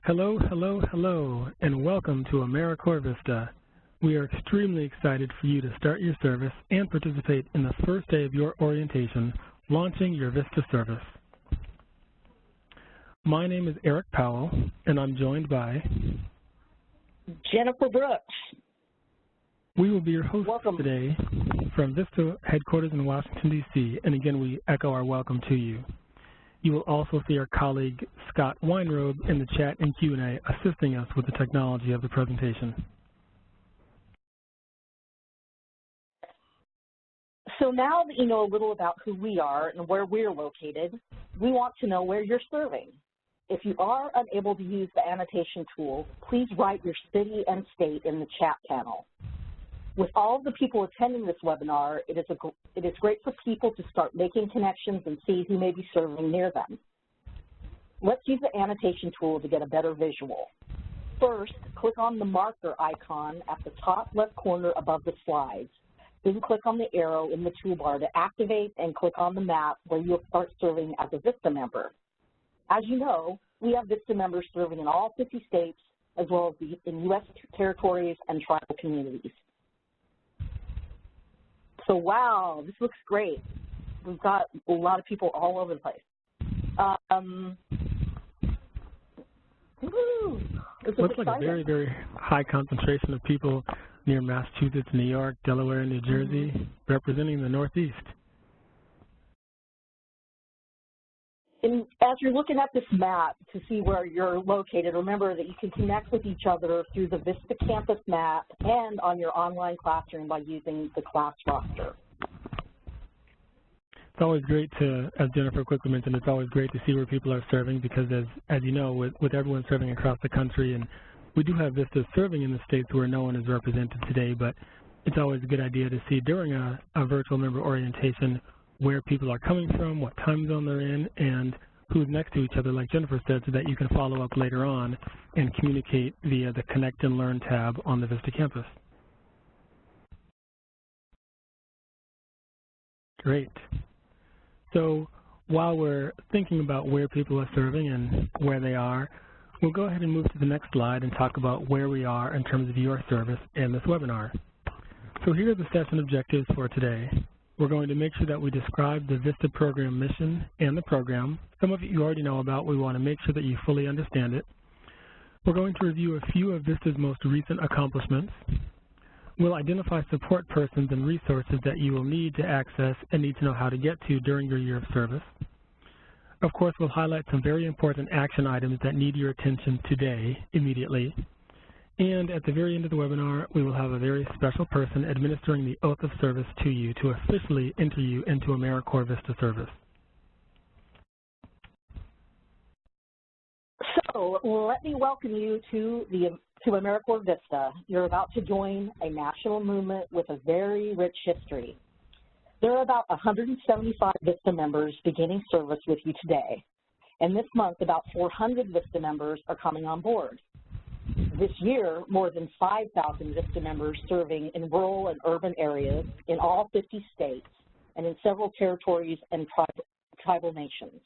Hello, hello, hello, and welcome to AmeriCorps VISTA. We are extremely excited for you to start your service and participate in the first day of your orientation, launching your VISTA service. My name is Eric Powell, and I'm joined by Jennifer Brooks. We will be your hosts today from VISTA headquarters in Washington, D.C., and again, we echo our welcome to you. You will also see our colleague Scott Weinrobe in the chat and Q&A assisting us with the technology of the presentation. So now that you know a little about who we are and where we're located, we want to know where you're serving. If you are unable to use the annotation tool, please write your city and state in the chat panel. With all of the people attending this webinar, it is great for people to start making connections and see who may be serving near them. Let's use the annotation tool to get a better visual. First, click on the marker icon at the top left corner above the slides. Then click on the arrow in the toolbar to activate and click on the map where you'll start serving as a VISTA member. As you know, we have VISTA members serving in all 50 states as well as in U.S. territories and tribal communities. So wow, this looks great. We've got a lot of people all over the place. Looks like a very, very high concentration of people near Massachusetts, New York, Delaware, and New Jersey, representing the Northeast. And as you're looking at this map to see where you're located, remember that you can connect with each other through the VISTA campus map and on your online classroom by using the class roster. It's always great to, as Jennifer quickly mentioned, it's always great to see where people are serving because as you know, with everyone serving across the country, and we do have VISTA serving in the states where no one is represented today, but it's always a good idea to see during a virtual member orientation where people are coming from, what time zone they're in, and who's next to each other, like Jennifer said, so that you can follow up later on and communicate via the Connect and Learn tab on the VISTA campus. Great. So while we're thinking about where people are serving and where they are, we'll go ahead and move to the next slide and talk about where we are in terms of your service in this webinar. So here are the session objectives for today. We're going to make sure that we describe the VISTA program mission and the program. Some of it you already know about. We want to make sure that you fully understand it. We're going to review a few of VISTA's most recent accomplishments. We'll identify support persons and resources that you will need to access and need to know how to get to during your year of service. Of course, we'll highlight some very important action items that need your attention today, immediately. And at the very end of the webinar, we will have a very special person administering the oath of service to you to officially enter you into AmeriCorps VISTA service. So let me welcome you to AmeriCorps VISTA. You're about to join a national movement with a very rich history. There are about 175 VISTA members beginning service with you today. And this month, about 400 VISTA members are coming on board. This year, more than 5,000 VISTA members serving in rural and urban areas in all 50 states and in several territories and tribal nations.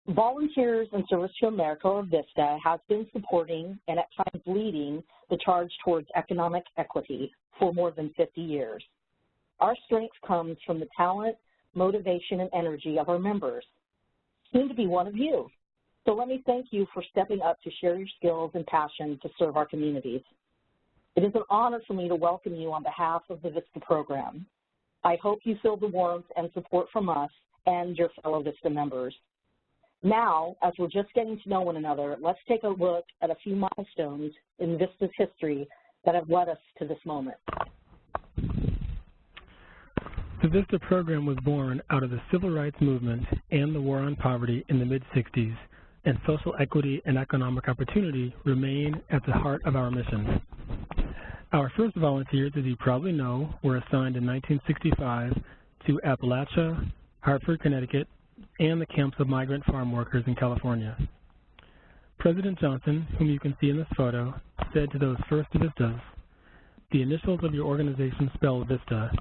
Volunteers in Service to America, or VISTA, has been supporting and at times leading the charge towards economic equity for more than 50 years. Our strength comes from the talent, motivation, and energy of our members, soon to be one of you. So let me thank you for stepping up to share your skills and passion to serve our communities. It is an honor for me to welcome you on behalf of the VISTA program. I hope you feel the warmth and support from us and your fellow VISTA members. Now, as we're just getting to know one another, let's take a look at a few milestones in VISTA's history that have led us to this moment. The VISTA program was born out of the civil rights movement and the war on poverty in the mid-60s, and social equity and economic opportunity remain at the heart of our mission. Our first volunteers, as you probably know, were assigned in 1965 to Appalachia, Hartford, Connecticut, and the camps of migrant farm workers in California. President Johnson, whom you can see in this photo, said to those first VISTAs, "The initials of your organization spell VISTA.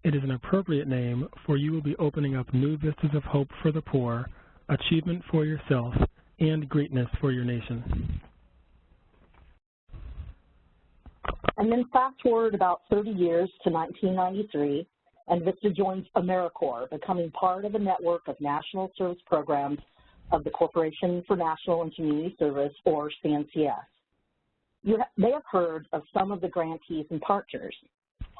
It is an appropriate name, for you will be opening up new vistas of hope for the poor, achievement for yourself, and greatness for your nation. And then fast forward about 30 years to 1993, and VISTA joins AmeriCorps, becoming part of a network of national service programs of the Corporation for National and Community Service, or CNCS. You may have heard of some of the grantees and partners: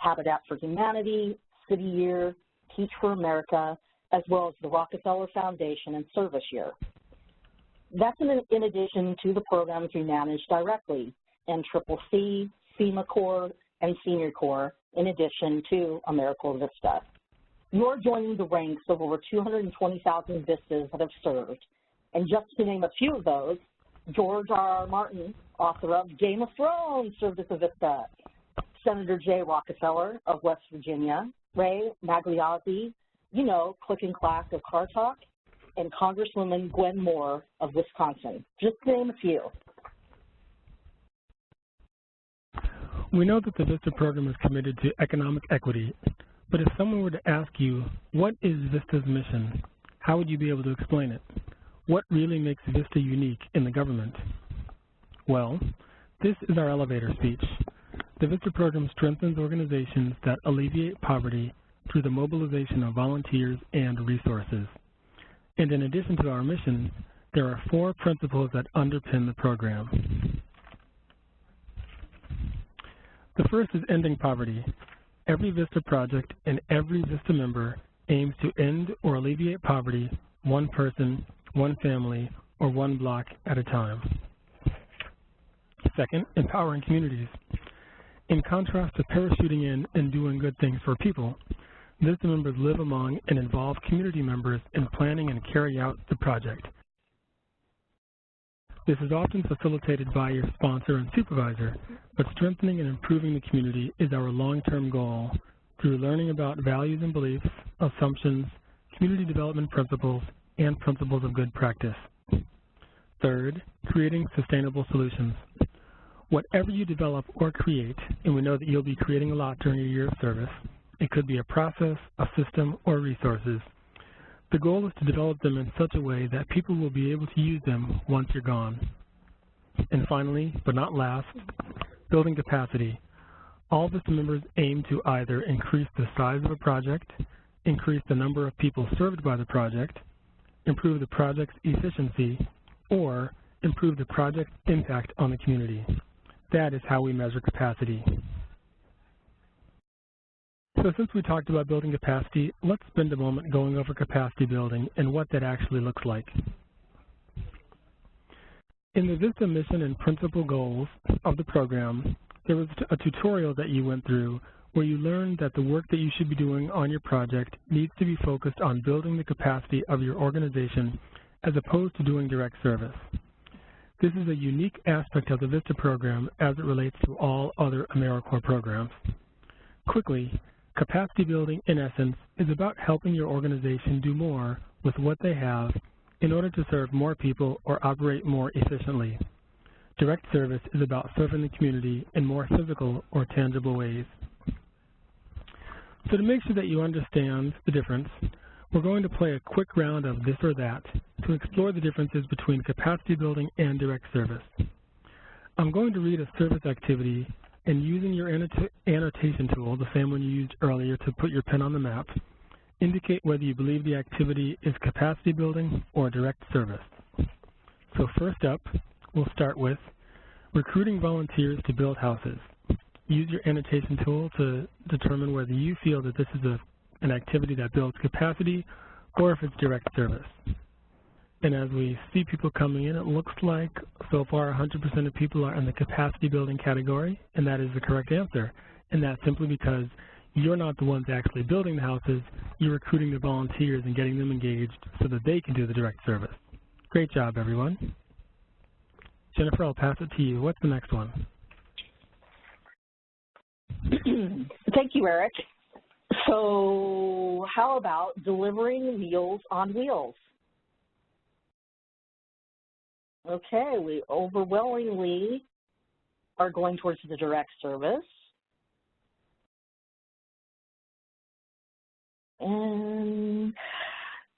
Habitat for Humanity, City Year, Teach for America, as well as the Rockefeller Foundation and Service Year. That's in addition to the programs we manage directly in CCC, FEMA Corps, and Senior Corps, in addition to AmeriCorps VISTA. You're joining the ranks of over 220,000 VISTAs that have served. And just to name a few of those, George R.R. Martin, author of Game of Thrones, served as a VISTA. Senator Jay Rockefeller of West Virginia, Ray Magliozzi, you know, Click and Clack of Car Talk, and Congresswoman Gwen Moore of Wisconsin, just to name a few. We know that the VISTA program is committed to economic equity, but if someone were to ask you, what is VISTA's mission, how would you be able to explain it? What really makes VISTA unique in the government? Well, this is our elevator speech. The VISTA program strengthens organizations that alleviate poverty through the mobilization of volunteers and resources. And in addition to our mission, there are 4 principles that underpin the program. The first is ending poverty. Every VISTA project and every VISTA member aims to end or alleviate poverty one person, one family, or one block at a time. Second, empowering communities. In contrast to parachuting in and doing good things for people, VISTA members live among and involve community members in planning and carry out the project. This is often facilitated by your sponsor and supervisor, but strengthening and improving the community is our long-term goal through learning about values and beliefs, assumptions, community development principles, and principles of good practice. Third, creating sustainable solutions. Whatever you develop or create, and we know that you'll be creating a lot during your year of service, it could be a process, a system, or resources. The goal is to develop them in such a way that people will be able to use them once you're gone. And finally, but not last, building capacity. All VISTA members aim to either increase the size of a project, increase the number of people served by the project, improve the project's efficiency, or improve the project's impact on the community. That is how we measure capacity. So since we talked about building capacity, let's spend a moment going over capacity building and what that actually looks like. In the VISTA mission and principal goals of the program, there was a tutorial that you went through where you learned that the work that you should be doing on your project needs to be focused on building the capacity of your organization as opposed to doing direct service. This is a unique aspect of the VISTA program as it relates to all other AmeriCorps programs. Quickly, capacity building, in essence, is about helping your organization do more with what they have in order to serve more people or operate more efficiently. Direct service is about serving the community in more physical or tangible ways. So to make sure that you understand the difference, we're going to play a quick round of this or that to explore the differences between capacity building and direct service. I'm going to read a service activity, and using your annotation tool, the same one you used earlier to put your pen on the map, indicate whether you believe the activity is capacity building or direct service. So first up, we'll start with recruiting volunteers to build houses. Use your annotation tool to determine whether you feel that this is an activity that builds capacity or if it's direct service. And as we see people coming in, it looks like so far 100% of people are in the capacity building category, and that is the correct answer. And that's simply because you're not the ones actually building the houses, you're recruiting the volunteers and getting them engaged so that they can do the direct service. Great job, everyone. Jennifer, I'll pass it to you. What's the next one? Thank you, Eric. So how about delivering Meals on Wheels? Okay, we overwhelmingly are going towards the direct service. And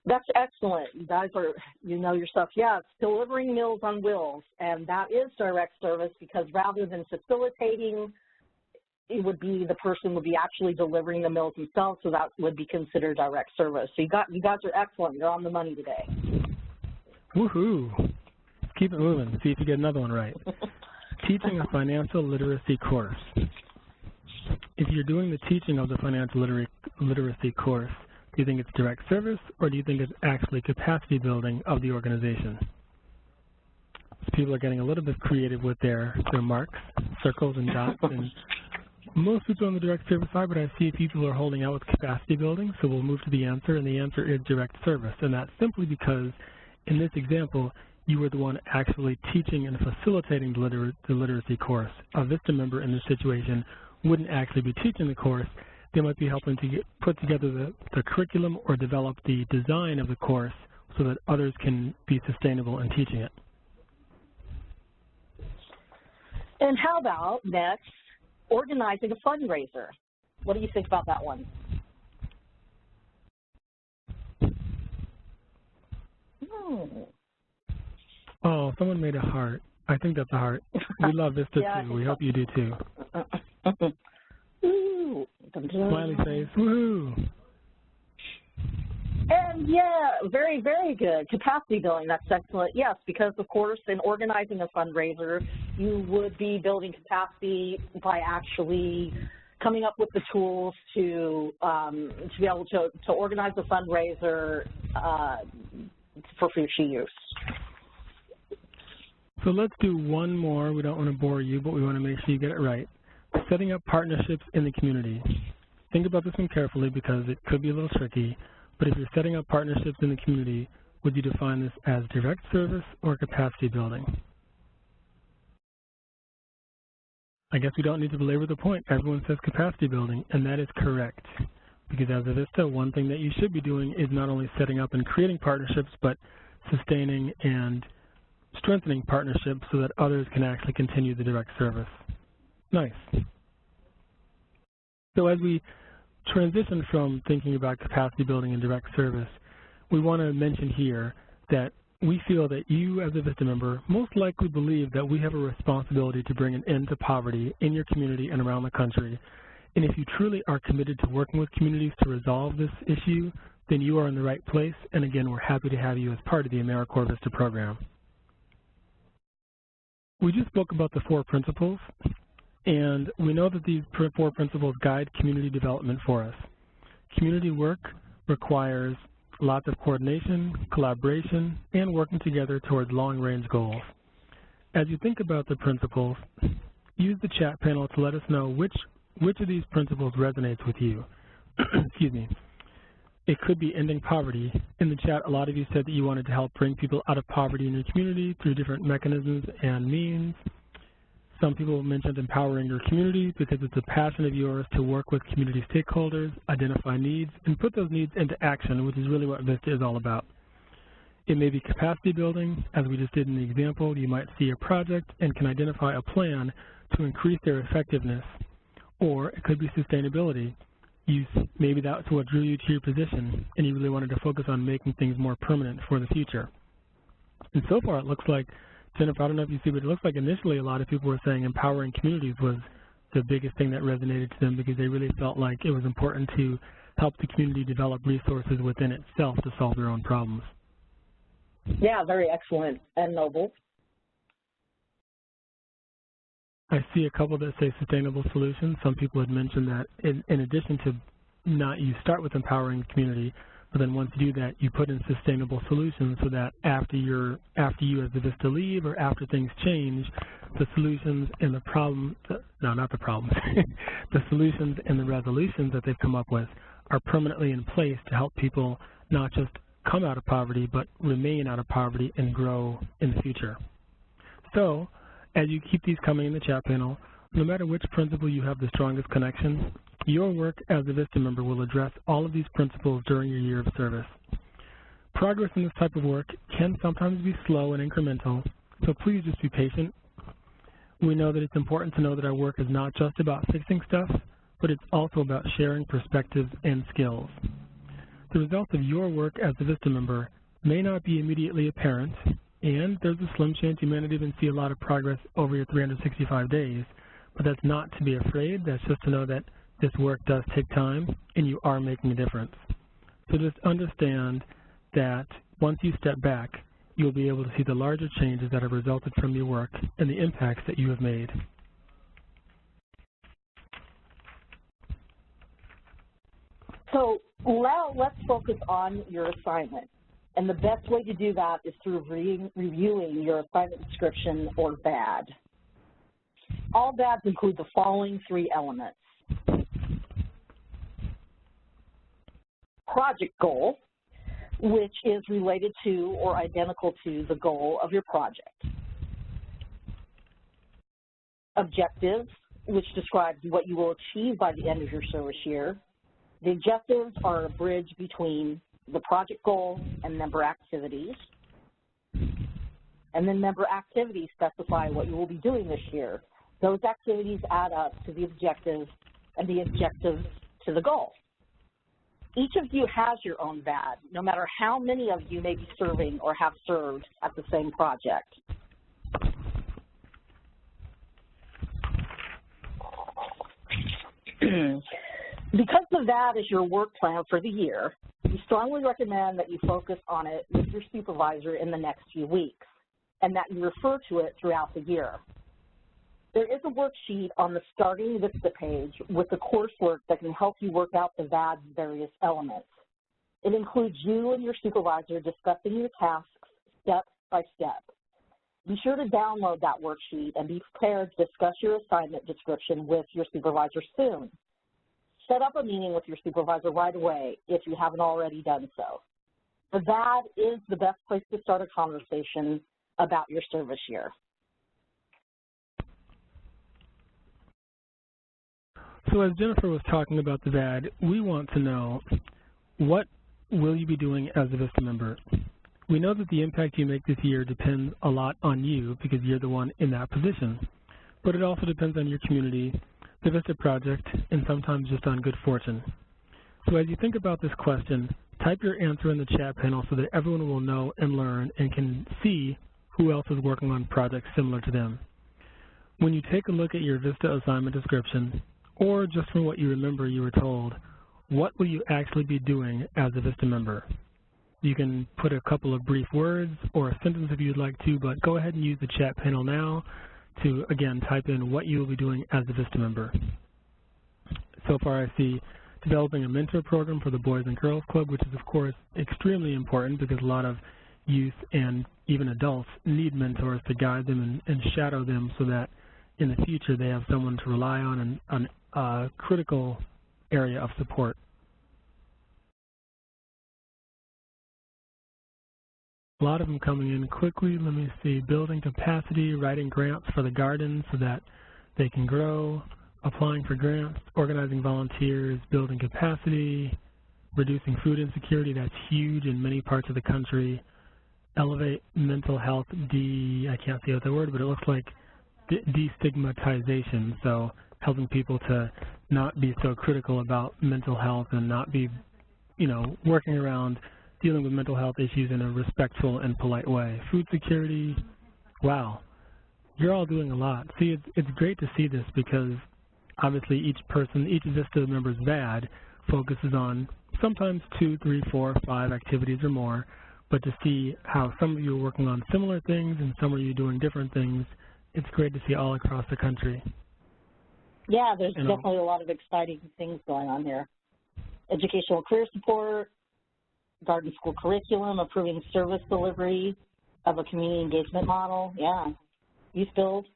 That's excellent. You guys are, you know your stuff. Yeah, it's delivering Meals on Wheels, and that is direct service because rather than facilitating, it would be the person would be actually delivering the meals themselves, so that would be considered direct service. So you guys are excellent. You're on the money today. Woohoo! Let's keep it moving. See if you get another one right. Teaching a financial literacy course. If you're doing the teaching of the financial literacy course, do you think it's direct service, or do you think it's actually capacity building of the organization? So people are getting a little bit creative with their marks, circles, and dots. And most people on the direct service side, but I see people are holding out with capacity building, so we'll move to the answer, and the answer is direct service. And that's simply because in this example, you were the one actually teaching and facilitating the literacy course. A VISTA member in this situation wouldn't actually be teaching the course. They might be helping to put together the curriculum or develop the design of the course so that others can be sustainable in teaching it. And how about next, organizing a fundraiser? What do you think about that one? Oh, someone made a heart. I think that's a heart. We love VISTA Yeah, too. We hope you do too. Ooh. Smiley face. Woohoo! And yeah, very, very good. Capacity building, that's excellent. Yes, because of course in organizing a fundraiser, you would be building capacity by actually coming up with the tools to be able to organize a fundraiser for future use. So let's do one more. We don't want to bore you, but we want to make sure you get it right. Setting up partnerships in the community. Think about this one carefully because it could be a little tricky, but if you're setting up partnerships in the community, would you define this as direct service or capacity building? I guess we don't need to belabor the point. Everyone says capacity building, and that is correct. Because as a VISTA, one thing that you should be doing is not only setting up and creating partnerships, but sustaining and strengthening partnerships so that others can actually continue the direct service. Nice. So as we transition from thinking about capacity building and direct service, we want to mention here that we feel that you as a VISTA member most likely believe that we have a responsibility to bring an end to poverty in your community and around the country. And if you truly are committed to working with communities to resolve this issue, then you are in the right place. And again, we're happy to have you as part of the AmeriCorps VISTA program. We just spoke about the 4 principles, and we know that these 4 principles guide community development for us. Community work requires lots of coordination, collaboration, and working together towards long-range goals. As you think about the principles, use the chat panel to let us know which of these principles resonates with you. Excuse me. It could be ending poverty. In the chat, a lot of you said that you wanted to help bring people out of poverty in your community through different mechanisms and means. Some people mentioned empowering your community because it's a passion of yours to work with community stakeholders, identify needs, and put those needs into action, which is really what VISTA is all about. It may be capacity building, as we just did in the example. You might see a project and can identify a plan to increase their effectiveness. Or it could be sustainability. Maybe that's what drew you to your position, and you really wanted to focus on making things more permanent for the future. And so far, it looks like, Jennifer, I don't know if you see, but it looks like initially a lot of people were saying empowering communities was the biggest thing that resonated to them because they really felt like it was important to help the community develop resources within itself to solve their own problems. Yeah, very excellent and noble. I see a couple that say sustainable solutions. Some people had mentioned that in addition to you start with empowering the community, but then once you do that, you put in sustainable solutions so that after you as the VISTA leave or after things change, the solutions and the problem, no, not the problems, the solutions and the resolutions that they've come up with are permanently in place to help people not just come out of poverty, but remain out of poverty and grow in the future. So, as you keep these coming in the chat panel, no matter which principle you have the strongest connection, your work as a VISTA member will address all of these principles during your year of service. Progress in this type of work can sometimes be slow and incremental, so please just be patient. We know that it's important to know that our work is not just about fixing stuff, but it's also about sharing perspectives and skills. the results of your work as a VISTA member may not be immediately apparent, and there's a slim chance you may not even see a lot of progress over your 365 days, but that's not to be afraid. That's just to know that this work does take time and you are making a difference. So just understand that once you step back, you'll be able to see the larger changes that have resulted from your work and the impacts that you have made. So now let's focus on your assignment. And the best way to do that is through reviewing your assignment description, or VAD. All VADs include the following 3 elements. Project goal, which is related to or identical to the goal of your project. Objectives, which describes what you will achieve by the end of your service year. The objectives are a bridge between the project goal and member activities. And then member activities specify what you will be doing this year. Those activities add up to the objectives, and the objectives to the goal. Each of you has your own VAD, no matter how many of you may be serving or have served at the same project. Because the VAD is your work plan for the year, we strongly recommend that you focus on it with your supervisor in the next few weeks, and that you refer to it throughout the year. There is a worksheet on the Starting VISTA page with the coursework that can help you work out the VAD's various elements. It includes you and your supervisor discussing your tasks step by step. Be sure to download that worksheet and be prepared to discuss your assignment description with your supervisor soon. Set up a meeting with your supervisor right away if you haven't already done so. The VAD is the best place to start a conversation about your service year. So as Jennifer was talking about the VAD, we want to know, what will you be doing as a VISTA member? We know that the impact you make this year depends a lot on you because you're the one in that position, but it also depends on your community, the VISTA project, and sometimes just on good fortune. So as you think about this question, type your answer in the chat panel so that everyone will know and learn and can see who else is working on projects similar to them. When you take a look at your VISTA assignment description, or just from what you remember you were told, what will you actually be doing as a VISTA member? You can put a couple of brief words or a sentence if you'd like to, but go ahead and use the chat panel now to, again, type in what you will be doing as a VISTA member. So far I see developing a mentor program for the Boys and Girls Club, which is, of course, extremely important because a lot of youth and even adults need mentors to guide them and shadow them so that in the future they have someone to rely on and a critical area of support. A lot of them coming in quickly. Let me see. Building capacity, writing grants for the garden so that they can grow, applying for grants, organizing volunteers, building capacity, reducing food insecurity. That's huge in many parts of the country. Elevate mental health, I can't see out the word, but it looks like destigmatization. So helping people to not be so critical about mental health and not be, working around dealing with mental health issues in a respectful and polite way. Food security, wow, you're all doing a lot. See, it's great to see this because obviously each VISTA member's VAD focuses on sometimes 2, 3, 4, 5 activities or more, but to see how some of you are working on similar things and some of you doing different things, it's great to see all across the country. Yeah, there's definitely a lot of exciting things going on here. Educational career support, garden school curriculum, improving service delivery of a community engagement model, youth build.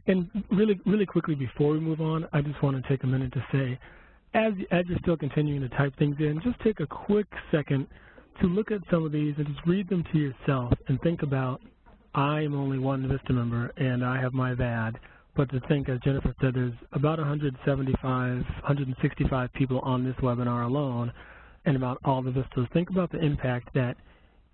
And really quickly before we move on, I just want to take a minute to say, as you're still continuing to type things in, just take a quick second to look at some of these and just read them to yourself and think about, I am only one VISTA member and I have my VAD, but to think, as Jennifer said, there's about 165 people on this webinar alone, and about all the VISTAs. Think about the impact that,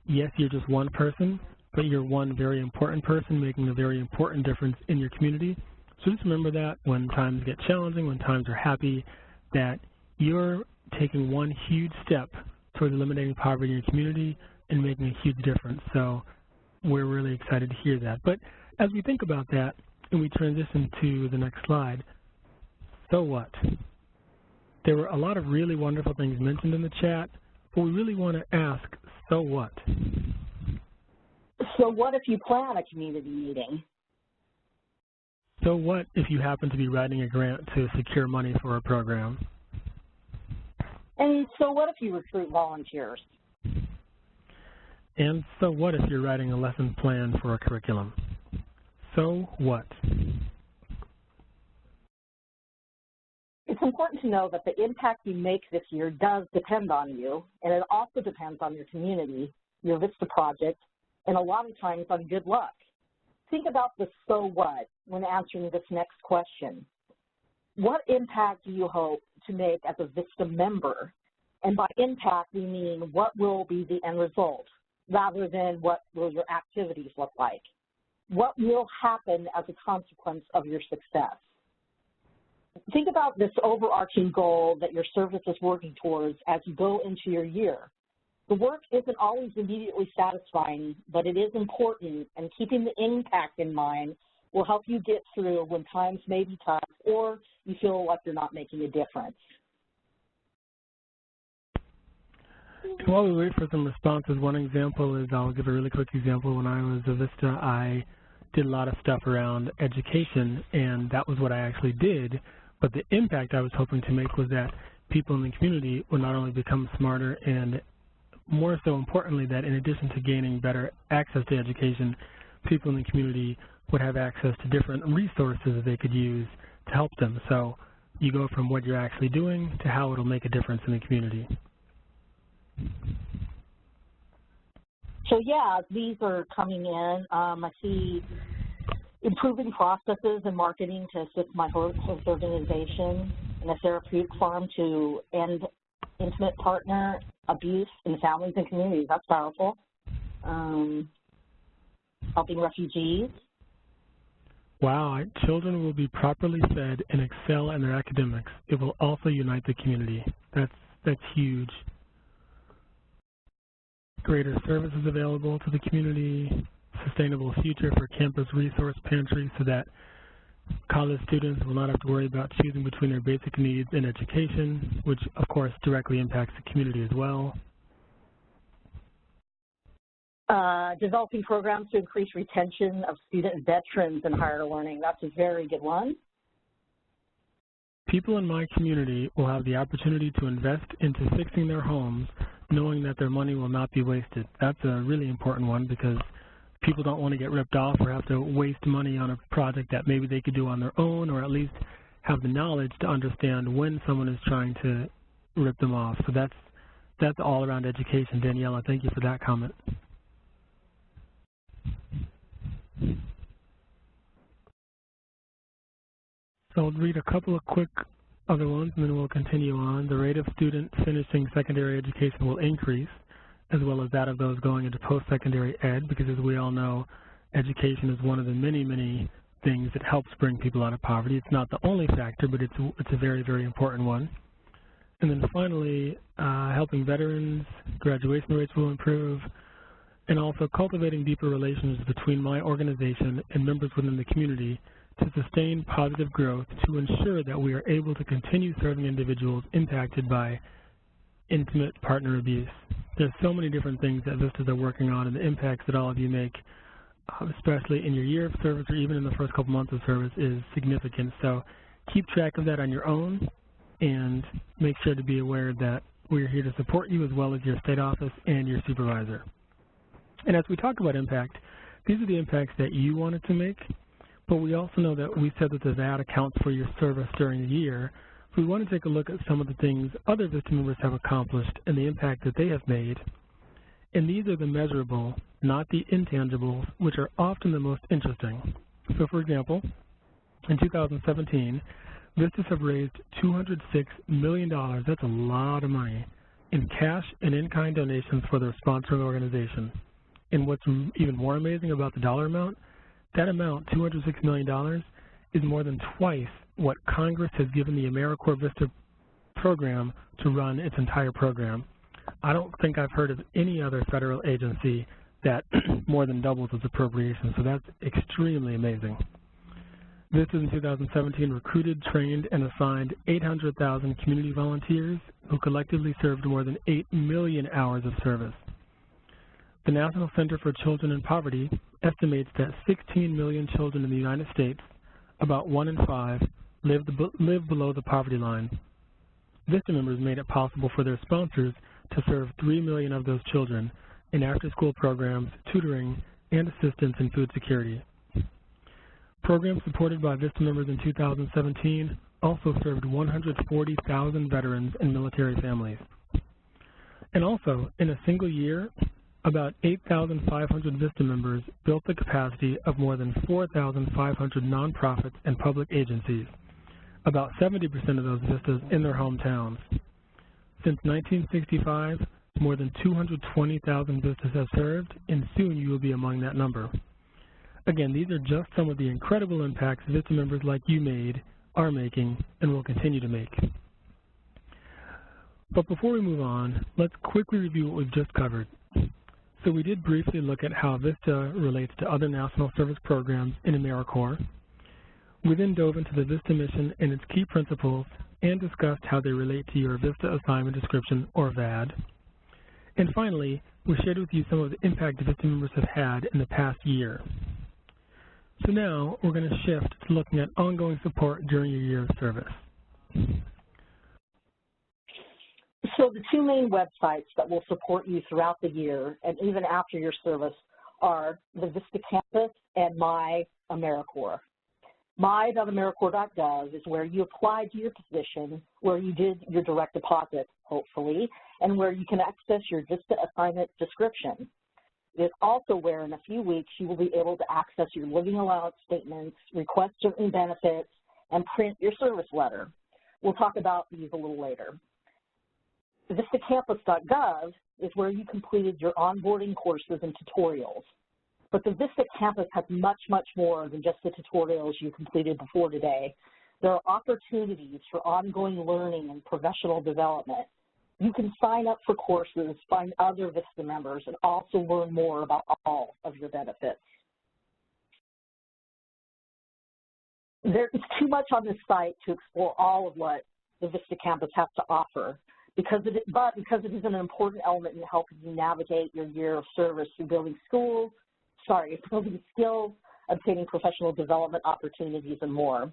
yes, you're just one person, but you're one very important person making a very important difference in your community. So just remember that when times get challenging, when times are happy, that your taking one huge step towards eliminating poverty in your community and making a huge difference. So we're really excited to hear that. But as we think about that and we transition to the next slide, so what? There were a lot of really wonderful things mentioned in the chat, but we really want to ask, so what? So what if you plan a community meeting? So what if you happen to be writing a grant to secure money for a program? And so what if you recruit volunteers? And so what if you're writing a lesson plan for a curriculum? So what? It's important to know that the impact you make this year does depend on you, and it also depends on your community, your VISTA project, and a lot of times on good luck. Think about the so what when answering this next question. What impact do you hope to make as a VISTA member? And by impact, we mean what will be the end result, rather than what will your activities look like. What will happen as a consequence of your success? Think about this overarching goal that your service is working towards as you go into your year. The work isn't always immediately satisfying, but it is important, and keeping the impact in mind will help you get through when times may be tough or you feel like you're not making a difference. While we wait for some responses, one example is, I'll give a really quick example. When I was a VISTA, I did a lot of stuff around education, and that was what I actually did. But the impact I was hoping to make was that people in the community would not only become smarter, and more so importantly, that in addition to gaining better access to education, people in the community would have access to different resources that they could use to help them. So you go from what you're actually doing to how it'll make a difference in the community. So yeah, these are coming in. I see improving processes and marketing to assist my host organization, and a therapeutic farm to end intimate partner abuse in families and communities. That's powerful. Helping refugees. Wow, children will be properly fed and excel in their academics. It will also unite the community. That's huge. Greater services available to the community, sustainable future for campus resource pantry so that college students will not have to worry about choosing between their basic needs and education, which of course directly impacts the community as well. Developing programs to increase retention of student veterans in higher learning. That's a very good one. People in my community will have the opportunity to invest into fixing their homes, knowing that their money will not be wasted. That's a really important one because people don't want to get ripped off or have to waste money on a project that maybe they could do on their own, or at least have the knowledge to understand when someone is trying to rip them off. So that's all around education. Daniela, thank you for that comment. So I'll read a couple of quick other ones, and then we'll continue on. The rate of students finishing secondary education will increase, as well as that of those going into post-secondary ed, because as we all know, education is one of the many, many things that helps bring people out of poverty. It's not the only factor, but it's a very, very important one. And then finally, helping veterans, graduation rates will improve, and also cultivating deeper relations between my organization and members within the community to sustain positive growth to ensure that we are able to continue serving individuals impacted by intimate partner abuse. There's so many different things that VISTAs are working on, and the impacts that all of you make, especially in your year of service or even in the first couple months of service, is significant. So keep track of that on your own and make sure to be aware that we're here to support you as well as your state office and your supervisor. And as we talk about impact, these are the impacts that you wanted to make, but we also know that we said that the VAT accounts for your service during the year. So we want to take a look at some of the things other VISTA members have accomplished and the impact that they have made. And these are the measurable, not the intangibles, which are often the most interesting. So for example, in 2017, VISTAs have raised $206 million, that's a lot of money, in cash and in-kind donations for their sponsoring organization. And what's even more amazing about the dollar amount, that amount, $206 million, is more than twice what Congress has given the AmeriCorps VISTA program to run its entire program. I don't think I've heard of any other federal agency that more than doubles its appropriation, so that's extremely amazing. VISTA in 2017 recruited, trained, and assigned 800,000 community volunteers who collectively served more than 8 million hours of service. The National Center for Children in Poverty estimates that 16 million children in the United States, about 1 in 5, live below the poverty line. VISTA members made it possible for their sponsors to serve 3 million of those children in after-school programs, tutoring, and assistance in food security. Programs supported by VISTA members in 2017 also served 140,000 veterans and military families. And also, in a single year, about 8,500 VISTA members built the capacity of more than 4,500 nonprofits and public agencies, about 70% of those VISTAs in their hometowns. Since 1965, more than 220,000 VISTAs have served, and soon you will be among that number. Again, these are just some of the incredible impacts VISTA members like you are making, and will continue to make. But before we move on, let's quickly review what we've just covered. So we did briefly look at how VISTA relates to other national service programs in AmeriCorps. We then dove into the VISTA mission and its key principles and discussed how they relate to your VISTA assignment description, or VAD. And finally, we shared with you some of the impact VISTA members have had in the past year. So now we're going to shift to looking at ongoing support during your year of service. So the two main websites that will support you throughout the year and even after your service are the VISTA Campus and My AmeriCorps. My.americorps.gov is where you apply to your position, where you did your direct deposit, hopefully, and where you can access your VISTA assignment description. It is also where in a few weeks you will be able to access your living allowance statements, request certain benefits, and print your service letter. We'll talk about these a little later. VistaCampus.gov is where you completed your onboarding courses and tutorials. But the VISTA Campus has much, much more than just the tutorials you completed before today. There are opportunities for ongoing learning and professional development. You can sign up for courses, find other VISTA members, and also learn more about all of your benefits. There is too much on this site to explore all of what the VISTA Campus has to offer, because it is an important element in helping you navigate your year of service through building skills, obtaining professional development opportunities, and more.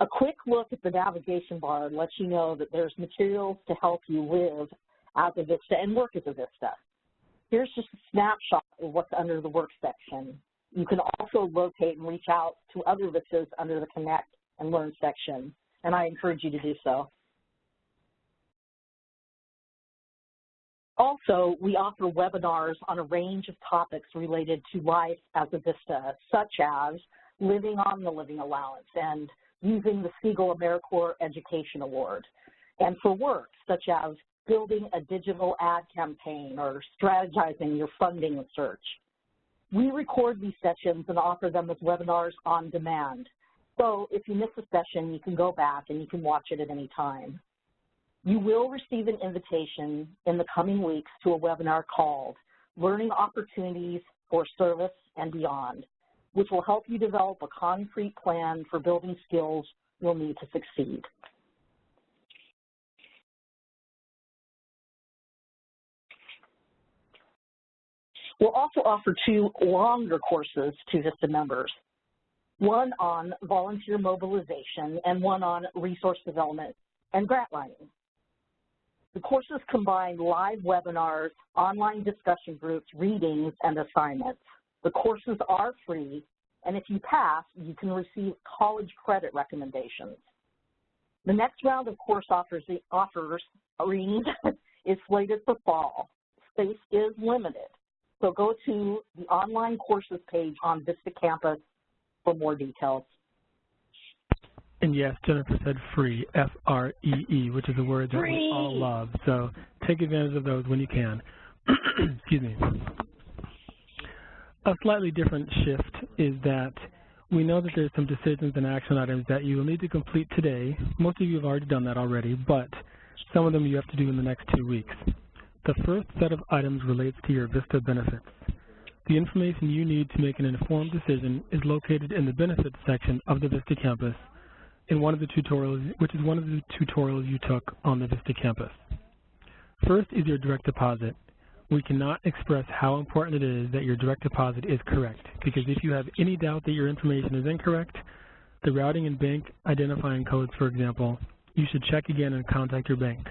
A quick look at the navigation bar lets you know that there's materials to help you live as a VISTA and work as a VISTA. Here's just a snapshot of what's under the work section. You can also locate and reach out to other VISTAs under the Connect and Learn section, and I encourage you to do so. Also, we offer webinars on a range of topics related to life as a VISTA, such as living on the living allowance and using the Siegel AmeriCorps Education Award, and for work, such as building a digital ad campaign or strategizing your funding search. We record these sessions and offer them as webinars on demand. So if you miss a session, you can go back and you can watch it at any time. You will receive an invitation in the coming weeks to a webinar called Learning Opportunities for Service and Beyond, which will help you develop a concrete plan for building skills you'll need to succeed. We'll also offer 2 longer courses to VISTA members, one on volunteer mobilization and one on resource development and grant writing. The courses combine live webinars, online discussion groups, readings, and assignments. The courses are free, and if you pass, you can receive college credit recommendations. The next round of course offers is slated for fall. Space is limited, so go to the online courses page on VISTA Campus for more details. And yes, Jennifer said free, F-R-E-E, which is a word that we all love. So take advantage of those when you can. Excuse me. A slightly different shift is that we know that there's some decisions and action items that you will need to complete today. Most of you have already done that already, but some of them you have to do in the next 2 weeks. The first set of items relates to your VISTA benefits. The information you need to make an informed decision is located in the benefits section of the VISTA campus in one of the tutorials, which is one of the tutorials you took on the VISTA campus. First is your direct deposit. We cannot express how important it is that your direct deposit is correct, because if you have any doubt that your information is incorrect, the routing and bank identifying codes, for example, you should check again and contact your bank.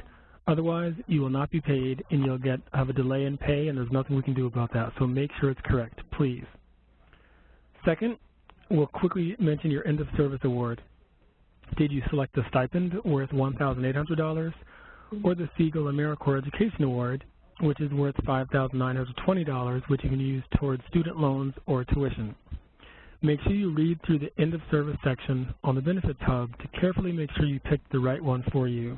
Otherwise, you will not be paid and you'll have a delay in pay, and there's nothing we can do about that, so make sure it's correct, please. Second, we'll quickly mention your end of service award. Did you select the stipend worth $1,800 or the Siegel AmeriCorps Education Award, which is worth $5,920, which you can use towards student loans or tuition? Make sure you read through the end of service section on the Benefits Hub to carefully make sure you pick the right one for you.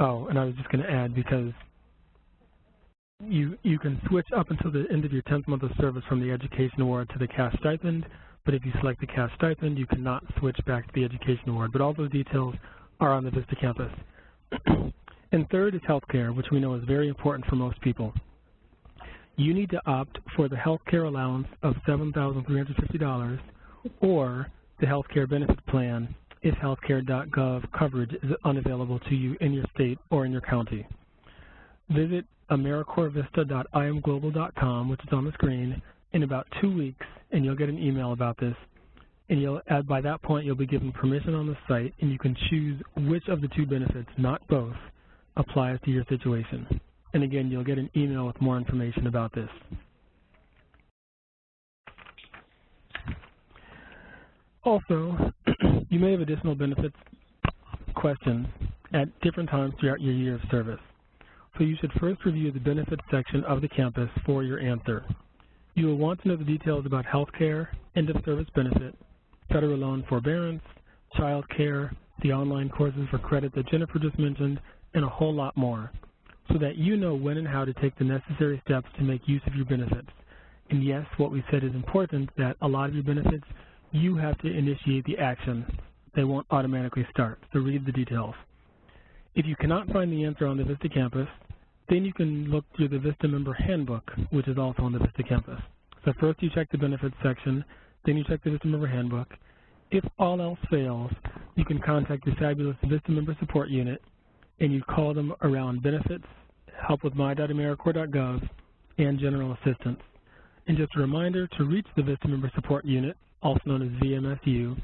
Oh, and I was just going to add, because you can switch up until the end of your 10th month of service from the Education Award to the cash stipend, but if you select the cash stipend, you cannot switch back to the Education Award. But all those details are on the VISTA campus. And third is healthcare, which we know is very important for most people. You need to opt for the healthcare allowance of $7,350 or the healthcare benefit plan if healthcare.gov coverage is unavailable to you in your state or in your county. Visit AmeriCorpsVista.imglobal.com, which is on the screen, in about 2 weeks, and you'll get an email about this. And by that point, you'll be given permission on the site, and you can choose which of the two benefits, not both, applies to your situation. And again, you'll get an email with more information about this. Also, you may have additional benefits questions at different times throughout your year of service. So you should first review the benefits section of the campus for your answer. You will want to know the details about health care, end of service benefit, federal loan forbearance, child care, the online courses for credit that Jennifer just mentioned, and a whole lot more, so that you know when and how to take the necessary steps to make use of your benefits. And yes, what we said is important, that a lot of your benefits, you have to initiate the action. They won't automatically start, so read the details. If you cannot find the answer on the VISTA campus, then you can look through the VISTA Member Handbook, which is also on the VISTA campus. So first you check the benefits section, then you check the VISTA Member Handbook. If all else fails, you can contact the fabulous VISTA Member Support Unit, and you call them around benefits, help with my.americorps.gov, and general assistance. And just a reminder, to reach the VISTA Member Support Unit, also known as VMSU,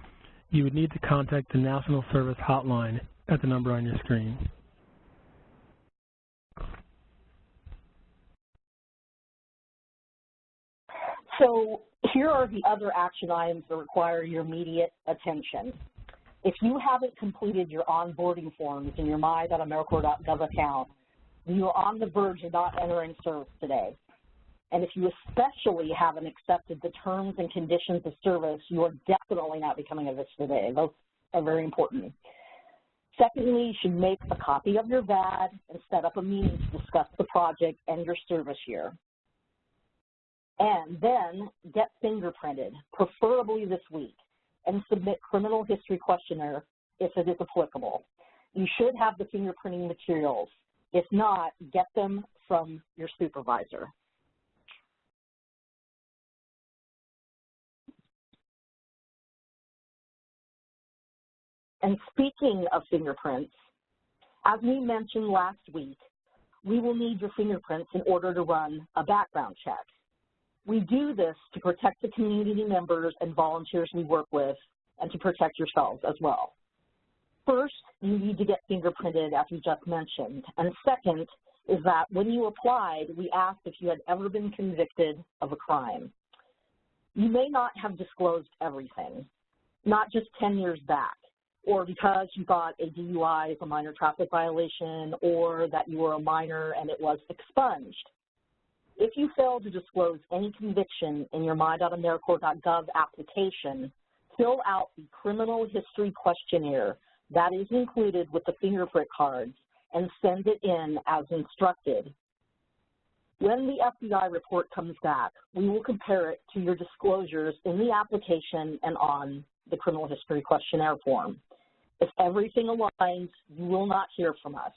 you would need to contact the National Service Hotline at the number on your screen. So here are the other action items that require your immediate attention. If you haven't completed your onboarding forms in your my.americorps.gov account, you are on the verge of not entering service today. And if you especially haven't accepted the terms and conditions of service, you are definitely not becoming a VISTA today. Those are very important. Secondly, you should make a copy of your VAD and set up a meeting to discuss the project and your service year. And then get fingerprinted, preferably this week, and submit criminal history questionnaire if it is applicable. You should have the fingerprinting materials. If not, get them from your supervisor. And speaking of fingerprints, as we mentioned last week, we will need your fingerprints in order to run a background check. We do this to protect the community members and volunteers we work with and to protect yourselves as well. First, you need to get fingerprinted, as we just mentioned. And second is that when you applied, we asked if you had ever been convicted of a crime. You may not have disclosed everything, not just 10 years back, or because you thought a DUI is a minor traffic violation, or that you were a minor and it was expunged. If you fail to disclose any conviction in your my.americorps.gov application, fill out the criminal history questionnaire that is included with the fingerprint cards and send it in as instructed. When the FBI report comes back, we will compare it to your disclosures in the application and on the criminal history questionnaire form. If everything aligns, you will not hear from us.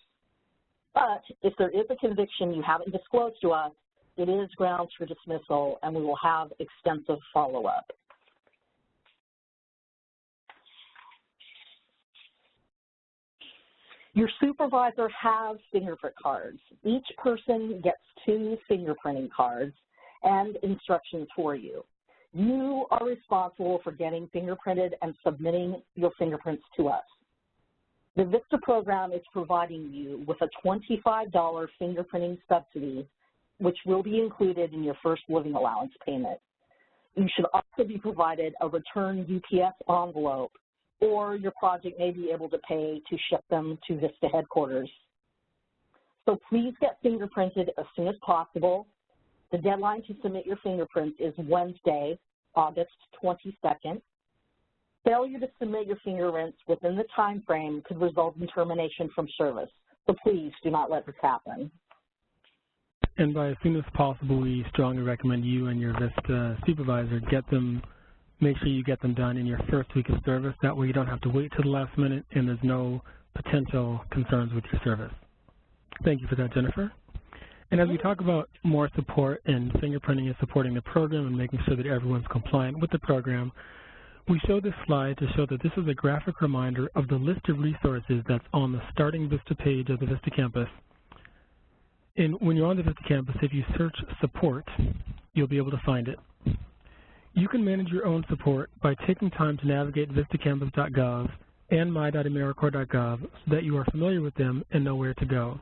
But if there is a conviction you haven't disclosed to us, it is grounds for dismissal, and we will have extensive follow-up. Your supervisor has fingerprint cards. Each person gets 2 fingerprinting cards and instructions for you. You are responsible for getting fingerprinted and submitting your fingerprints to us. The VISTA program is providing you with a $25 fingerprinting subsidy, which will be included in your first living allowance payment. You should also be provided a return UPS envelope, or your project may be able to pay to ship them to VISTA headquarters. So please get fingerprinted as soon as possible. The deadline to submit your fingerprints is Wednesday, August 22nd. Failure to submit your fingerprints within the time frame could result in termination from service. So please do not let this happen. And by as soon as possible, we strongly recommend you and your VISTA supervisor make sure you get them done in your first week of service. That way you don't have to wait till the last minute and there's no potential concerns with your service. Thank you for that, Jennifer. And as we talk about more support and fingerprinting and supporting the program and making sure that everyone's compliant with the program, we show this slide to show that this is a graphic reminder of the list of resources that's on the starting VISTA page of the VISTA campus. And when you're on the VISTA campus, if you search support, you'll be able to find it. You can manage your own support by taking time to navigate vistacampus.gov and my.americorps.gov so that you are familiar with them and know where to go.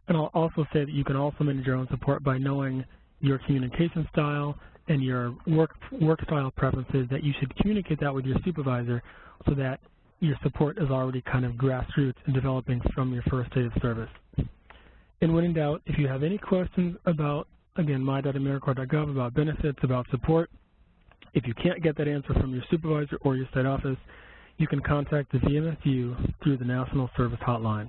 And I'll also say that you can also manage your own support by knowing your communication style and your work style preferences, that you should communicate that with your supervisor so that your support is already kind of grassroots and developing from your first day of service. And when in doubt, if you have any questions about, again, my.americorps.gov, about benefits, about support, if you can't get that answer from your supervisor or your state office, you can contact the VMSU through the National Service Hotline.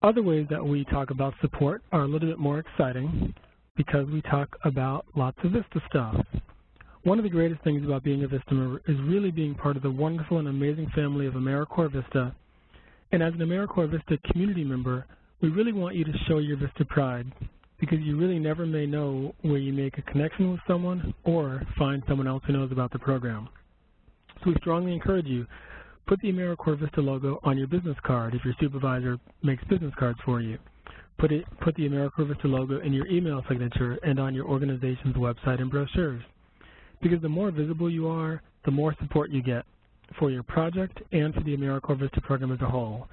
Other ways that we talk about support are a little bit more exciting because we talk about lots of VISTA stuff. One of the greatest things about being a VISTA member is really being part of the wonderful and amazing family of AmeriCorps VISTA. And as an AmeriCorps VISTA community member, we really want you to show your VISTA pride, because you really never may know where you make a connection with someone or find someone else who knows about the program. So we strongly encourage you, put the AmeriCorps VISTA logo on your business card if your supervisor makes business cards for you. Put the AmeriCorps VISTA logo in your email signature and on your organization's website and brochures. Because the more visible you are, the more support you get for your project and for the AmeriCorps VISTA program as a whole.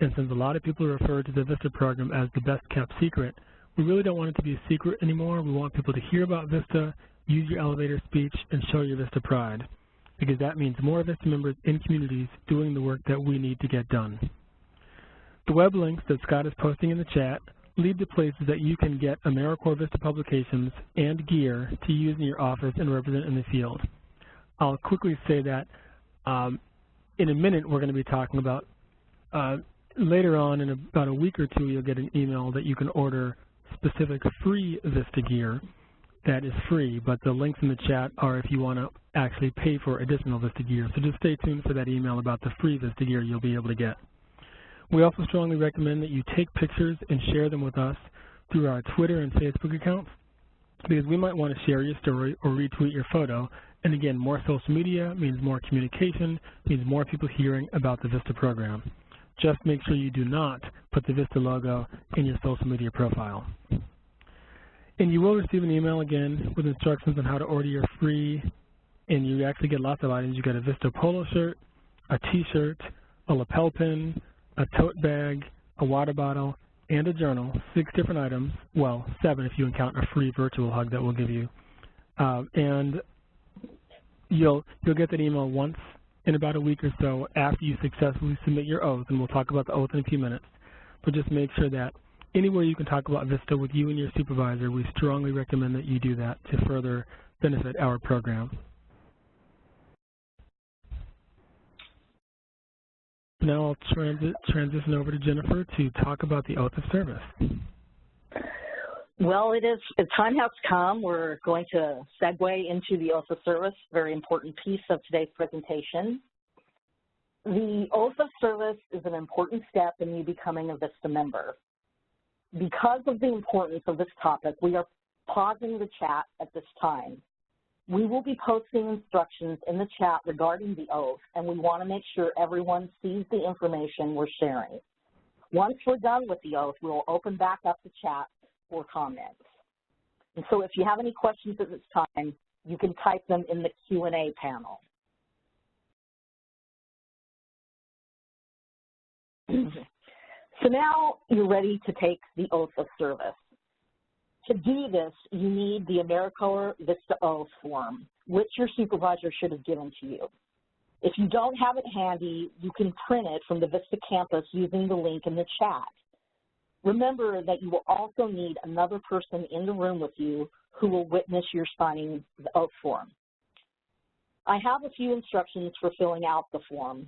And since a lot of people refer to the VISTA program as the best kept secret, we really don't want it to be a secret anymore. We want people to hear about VISTA, use your elevator speech, and show your VISTA pride, because that means more VISTA members in communities doing the work that we need to get done. The web links that Scott is posting in the chat lead to places that you can get AmeriCorps VISTA publications and gear to use in your office and represent in the field. I'll quickly say that in a minute we're going to be talking about, later on in about a week or two, you'll get an email that you can order specific free VISTA gear that is free, but the links in the chat are if you want to actually pay for additional VISTA gear. So just stay tuned for that email about the free VISTA gear you'll be able to get. We also strongly recommend that you take pictures and share them with us through our Twitter and Facebook accounts, because we might want to share your story or retweet your photo. And again, more social media means more communication, means more people hearing about the VISTA program. Just make sure you do not put the VISTA logo in your social media profile. And you will receive an email again with instructions on how to order your free, and you actually get lots of items. You get a VISTA polo shirt, a t-shirt, a lapel pin, a tote bag, a water bottle, and a journal. 6 different items, well, 7 if you count a free virtual hug that we'll give you. And you'll get that email once in about a week or so after you successfully submit your oath, and we'll talk about the oath in a few minutes. But just make sure that anywhere you can talk about VISTA with you and your supervisor, we strongly recommend that you do that to further benefit our program. Now I'll transition over to Jennifer to talk about the oath of service. Well, the time has come. We're going to segue into the oath of service, very important piece of today's presentation. The oath of service is an important step in you becoming a VISTA member. Because of the importance of this topic, we are pausing the chat at this time. We will be posting instructions in the chat regarding the oath, and we want to make sure everyone sees the information we're sharing. Once we're done with the oath, we'll open back up the chat for comments. And so if you have any questions at this time, you can type them in the Q&A panel. So now you're ready to take the oath of service. To do this, you need the AmeriCorps VISTA Oath form, which your supervisor should have given to you. If you don't have it handy, you can print it from the VISTA campus using the link in the chat. Remember that you will also need another person in the room with you who will witness your signing the oath form. I have a few instructions for filling out the form.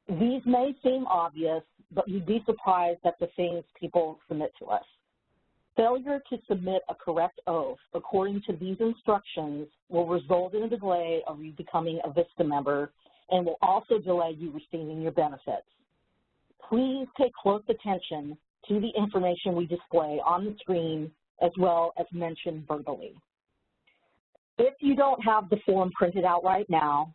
These may seem obvious, but you'd be surprised at the things people submit to us. Failure to submit a correct oath according to these instructions will result in a delay of you becoming a VISTA member and will also delay you receiving your benefits. Please pay close attention to the information we display on the screen as well as mentioned verbally. If you don't have the form printed out right now,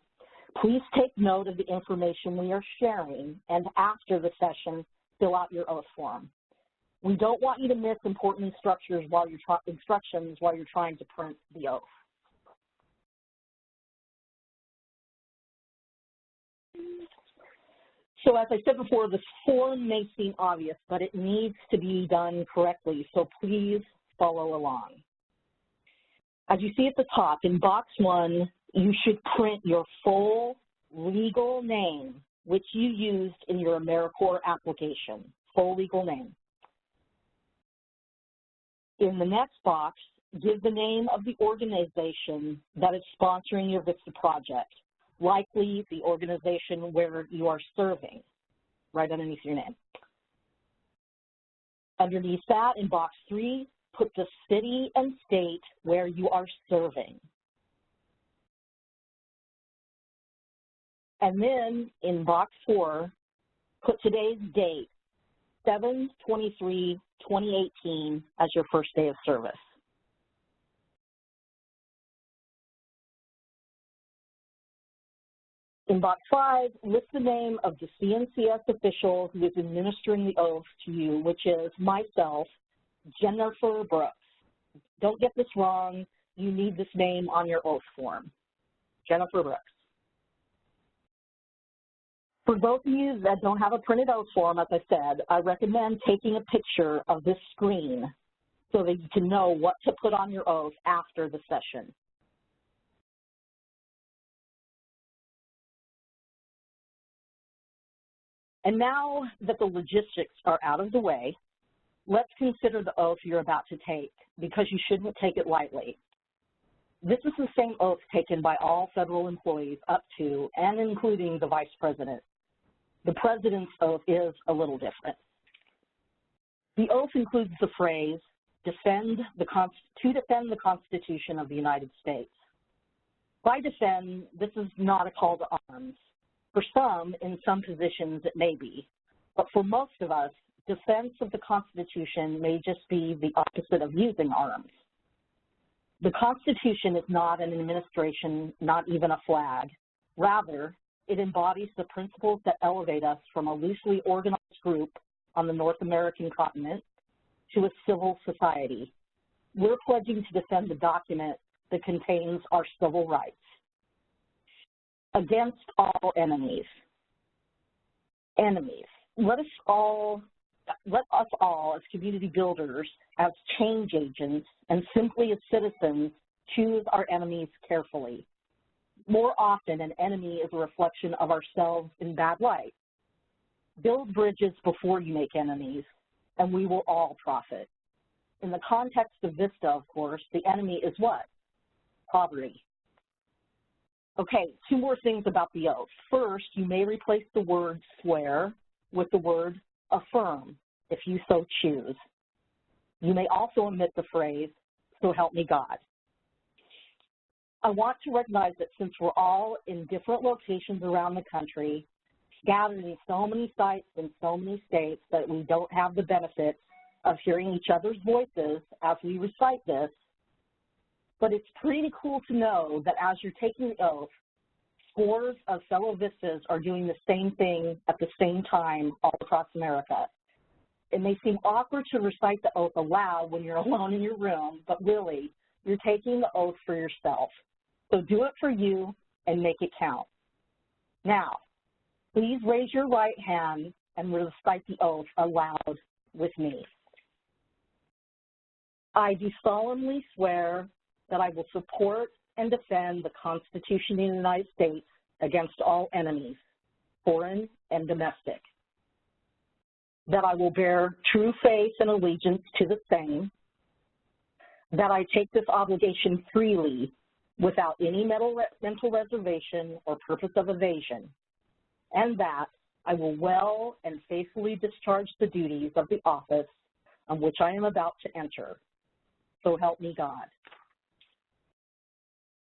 please take note of the information we are sharing and after the session, fill out your oath form. We don't want you to miss important instructions while you're trying to print the oath. So as I said before, this form may seem obvious, but it needs to be done correctly, so please follow along. As you see at the top, in box 1, you should print your full legal name, which you used in your AmeriCorps application, full legal name. In the next box, give the name of the organization that is sponsoring your VISTA project, likely the organization where you are serving, right underneath your name. Underneath that, in box 3, put the city and state where you are serving. And then in box 4, put today's date, 7/23/2018, as your first day of service. In box 5, list the name of the CNCS official who is administering the oath to you, which is myself, Jennifer Brooks. Don't get this wrong. You need this name on your oath form, Jennifer Brooks. For those of you that don't have a printed oath form, as I said, I recommend taking a picture of this screen so that you can know what to put on your oath after the session. And now that the logistics are out of the way, let's consider the oath you're about to take, because you shouldn't take it lightly. This is the same oath taken by all federal employees up to and including the Vice President. The President's oath is a little different. The oath includes the phrase, to defend the Constitution of the United States. By defend, this is not a call to arms. For some, in some positions, it may be. But for most of us, defense of the Constitution may just be the opposite of using arms. The Constitution is not an administration, not even a flag. Rather, it embodies the principles that elevate us from a loosely organized group on the North American continent to a civil society. We're pledging to defend the document that contains our civil rights against all enemies. Let us all as community builders, as change agents, and simply as citizens, choose our enemies carefully. More often, an enemy is a reflection of ourselves in bad light. Build bridges before you make enemies, and we will all profit. In the context of VISTA, of course, the enemy is what? Poverty. Okay, 2 more things about the oath. First, you may replace the word swear with the word affirm, if you so choose. You may also omit the phrase, "So help me God." I want to recognize that since we're all in different locations around the country, scattered in so many sites in so many states, that we don't have the benefit of hearing each other's voices as we recite this. But it's pretty cool to know that as you're taking the oath, scores of fellow VISTAs are doing the same thing at the same time all across America. It may seem awkward to recite the oath aloud when you're alone in your room, but really, you're taking the oath for yourself. So do it for you and make it count. Now, please raise your right hand and recite the oath aloud with me. I do solemnly swear that I will support and defend the Constitution of the United States against all enemies, foreign and domestic. That I will bear true faith and allegiance to the same. That I take this obligation freely without any mental reservation or purpose of evasion. And that I will well and faithfully discharge the duties of the office on which I am about to enter. So help me God.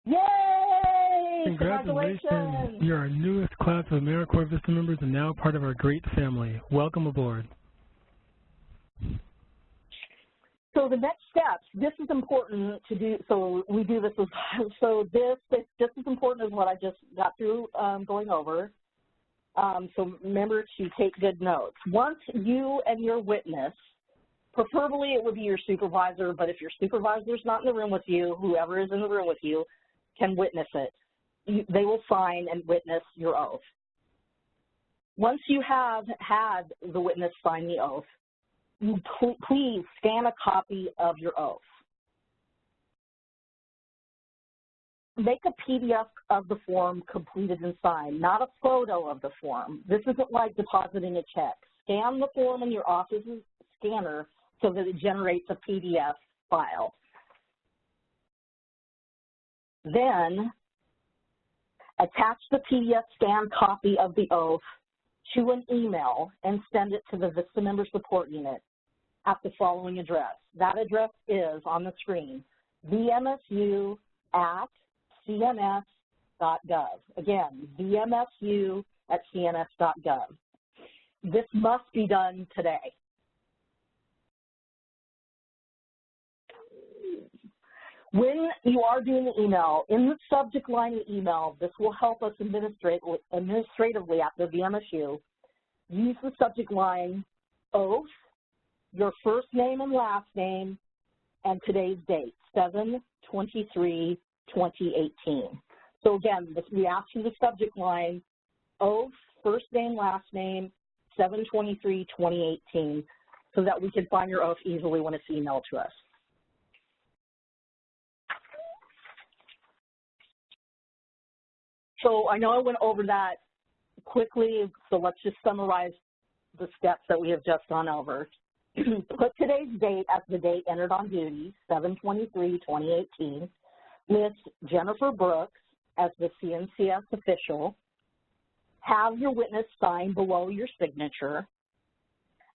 Yay! Congratulations! You're our newest class of AmeriCorps VISTA members and now part of our great family. Welcome aboard. So the next steps, this is important to do, so we do this, so this just as important as what I just got through going over. So remember to take good notes. Once you and your witness, preferably it would be your supervisor, but if your supervisor's not in the room with you, whoever is in the room with you can witness it. They will sign and witness your oath. Once you have had the witness sign the oath, you please scan a copy of your oath. Make a PDF of the form completed and signed, not a photo of the form. This isn't like depositing a check. Scan the form in your office's scanner so that it generates a PDF file. Then, attach the PDF scanned copy of the oath to an email and send it to the VISTA Member Support Unit at the following address. That address is on the screen, vmsu@cns.gov. Again, vmsu@cns.gov. This must be done today. When you are doing the email, in the subject line of the email, this will help us administratively at the VMSU. Use the subject line, oath, your first name and last name, and today's date, 7/23/2018. So again, we ask you the subject line, oath, first name, last name, 7/23/2018, so that we can find your oath easily when it's emailed to us. So I know I went over that quickly, so let's just summarize the steps that we have just gone over. Put today's date as the date entered on duty, 7/23/2018. List Jennifer Brooks as the CNCS official. Have your witness sign below your signature.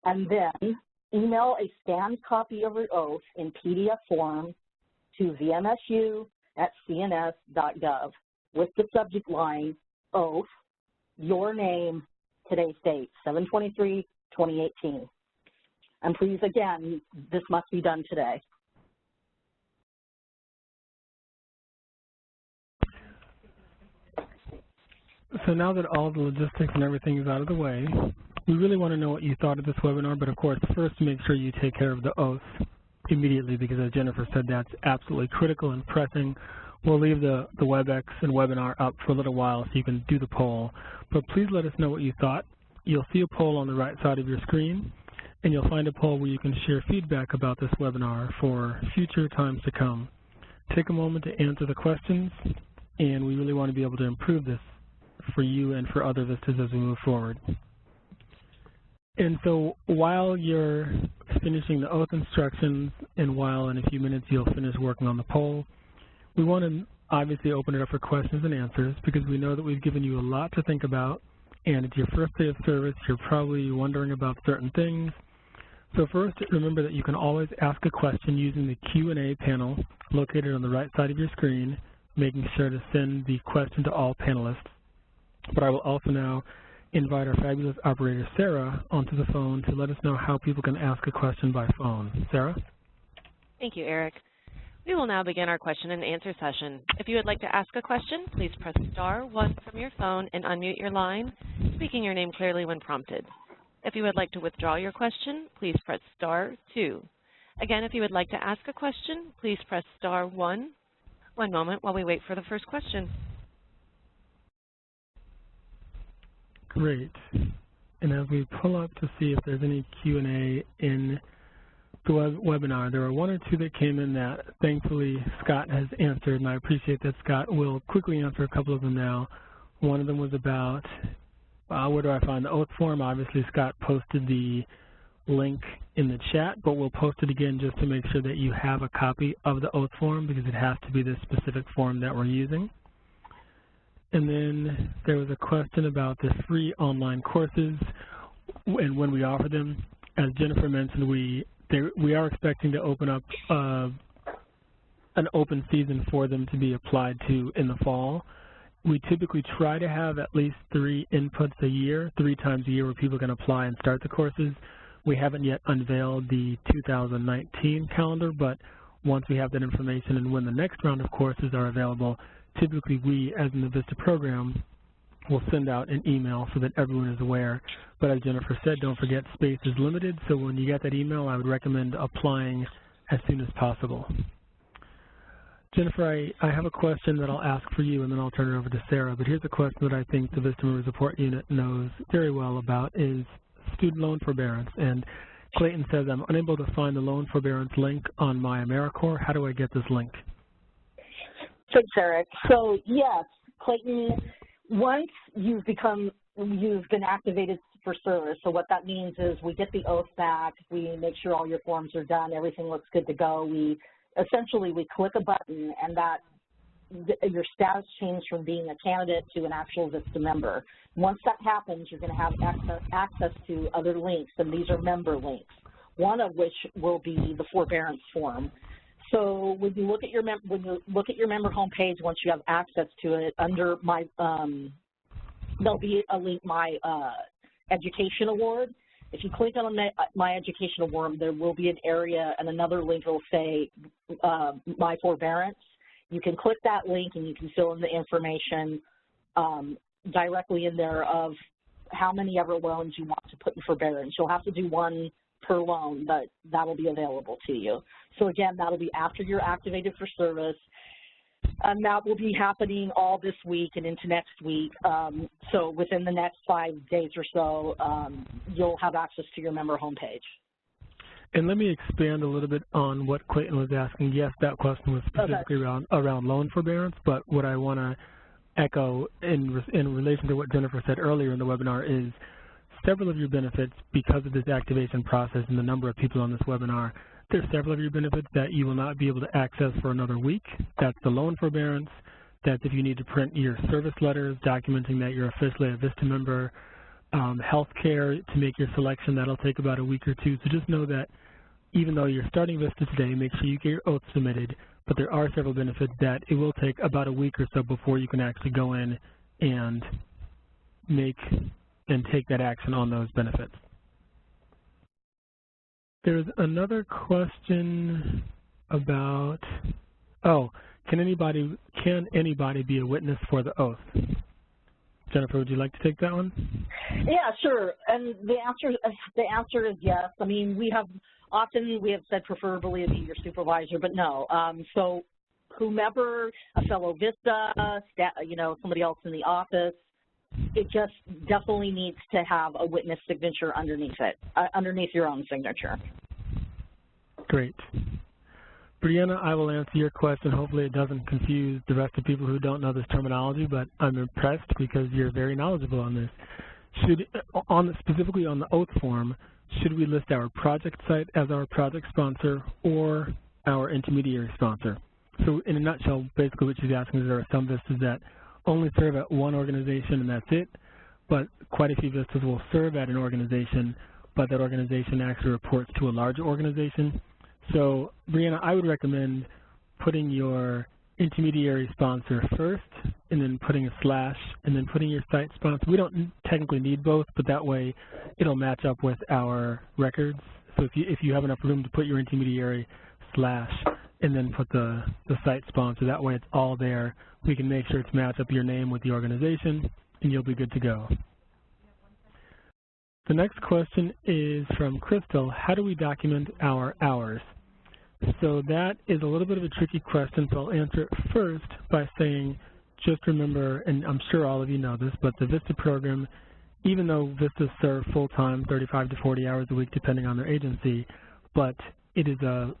And then email a scanned copy of your oath in PDF form to vmsu@cns.gov with the subject line, oath, your name, today's date, 7/23/2018. And please, again, this must be done today. So now that all the logistics and everything is out of the way, we really want to know what you thought of this webinar, but of course, first make sure you take care of the oath immediately, because as Jennifer said, that's absolutely critical and pressing. We'll leave the WebEx and webinar up for a little while so you can do the poll, but please let us know what you thought. You'll see a poll on the right side of your screen, and you'll find a poll where you can share feedback about this webinar for future times to come. Take a moment to answer the questions, and we really want to be able to improve this for you and for other VISTAs as we move forward. And so while you're finishing the oath instructions, and while in a few minutes you'll finish working on the poll, we want to obviously open it up for questions and answers, because we know that we've given you a lot to think about, and it's your first day of service. You're probably wondering about certain things. So first, remember that you can always ask a question using the Q&A panel located on the right side of your screen, making sure to send the question to all panelists. But I will also now invite our fabulous operator, Sarah, onto the phone to let us know how people can ask a question by phone. Sarah? Thank you, Eric. We will now begin our question and answer session. If you would like to ask a question, please press *1 from your phone and unmute your line, speaking your name clearly when prompted. If you would like to withdraw your question, please press *2. Again, if you would like to ask a question, please press *1. One moment while we wait for the first question. Great. And as we pull up to see if there's any Q&A in the webinar, there are one or two that came in that thankfully Scott has answered, and I appreciate that Scott will quickly answer a couple of them now. One of them was about where do I find the oath form? Obviously, Scott posted the link in the chat, but we'll post it again just to make sure that you have a copy of the oath form because it has to be the specific form that we're using. And then there was a question about the free online courses and when we offer them. As Jennifer mentioned, we are expecting to open up an open season for them to be applied to in the fall. We typically try to have at least 3 inputs a year, 3 times a year where people can apply and start the courses. We haven't yet unveiled the 2019 calendar, but once we have that information and when the next round of courses are available, typically we, as in the VISTA program, will send out an email so that everyone is aware. But as Jennifer said, don't forget space is limited, so when you get that email, I would recommend applying as soon as possible. Jennifer, I have a question that I'll ask for you, and then I'll turn it over to Sarah. But here's a question that I think the VISTA Member Support Unit knows very well about is student loan forbearance. And Clayton says, I'm unable to find the loan forbearance link on my AmeriCorps. How do I get this link? Thanks, Eric. So, yes, Clayton, once you've been activated for service, so what that means is we get the oath back, we make sure all your forms are done, everything looks good to go. Essentially, we click a button, and your status changed from being a candidate to an actual VISTA member. Once that happens, you're going to have access to other links, and these are member links, one of which will be the forbearance form. So when you look at your member homepage, once you have access to it, under my there'll be a link, My Education Award. If you click on My Education Award, there will be an area and another link will say My Forbearance. You can click that link and you can fill in the information directly in there of how many ever loans you want to put in forbearance. You'll have to do one per loan, but that'll be available to you. So again, that'll be after you're activated for service. And that will be happening all this week and into next week. So within the next 5 days or so, you'll have access to your member homepage. And let me expand a little bit on what Clayton was asking. Yes, that question was specifically around loan forbearance, but what I want to echo in relation to what Jennifer said earlier in the webinar is several of your benefits, because of this activation process and the number of people on this webinar, there's several of your benefits that you will not be able to access for another week. That's the loan forbearance. That's if you need to print your service letters documenting that you're officially a VISTA member. Health care, to make your selection, that'll take about a week or two. So just know that even though you're starting VISTA today, make sure you get your oath submitted. But there are several benefits that it will take about a week or so before you can actually go in and take that action on those benefits. There's another question about, can anybody be a witness for the oath? Jennifer, would you like to take that one? Yeah, sure. And the answer is yes. I mean, we have said preferably be your supervisor, but no. So whomever, a fellow VISTA, somebody else in the office, it just definitely needs to have a witness signature underneath it, underneath your own signature. Great. Brianna, I will answer your question. Hopefully it doesn't confuse the rest of people who don't know this terminology, but I'm impressed because you're very knowledgeable on this. Specifically on the oath form, should we list our project site as our project sponsor or our intermediary sponsor? So in a nutshell, basically what she's asking is there are some VISTAs that only serve at one organization and that's it, but quite a few VISTAs will serve at an organization. but that organization actually reports to a larger organization. So, Brianna, I would recommend putting your intermediary sponsor first, and then putting a slash, and then putting your site sponsor. We don't technically need both, but that way it'll match up with our records. So if you have enough room to put your intermediary slash, and then put the site sponsor, that way it's all there. We can make sure it's matched up your name with the organization, and you'll be good to go. The next question is from Crystal. How do we document our hours? So that is a little bit of a tricky question, so I'll answer it first by saying, just remember, and I'm sure all of you know this, but the VISTA program, even though VISTAs serve full-time, 35 to 40 hours a week, depending on their agency, but the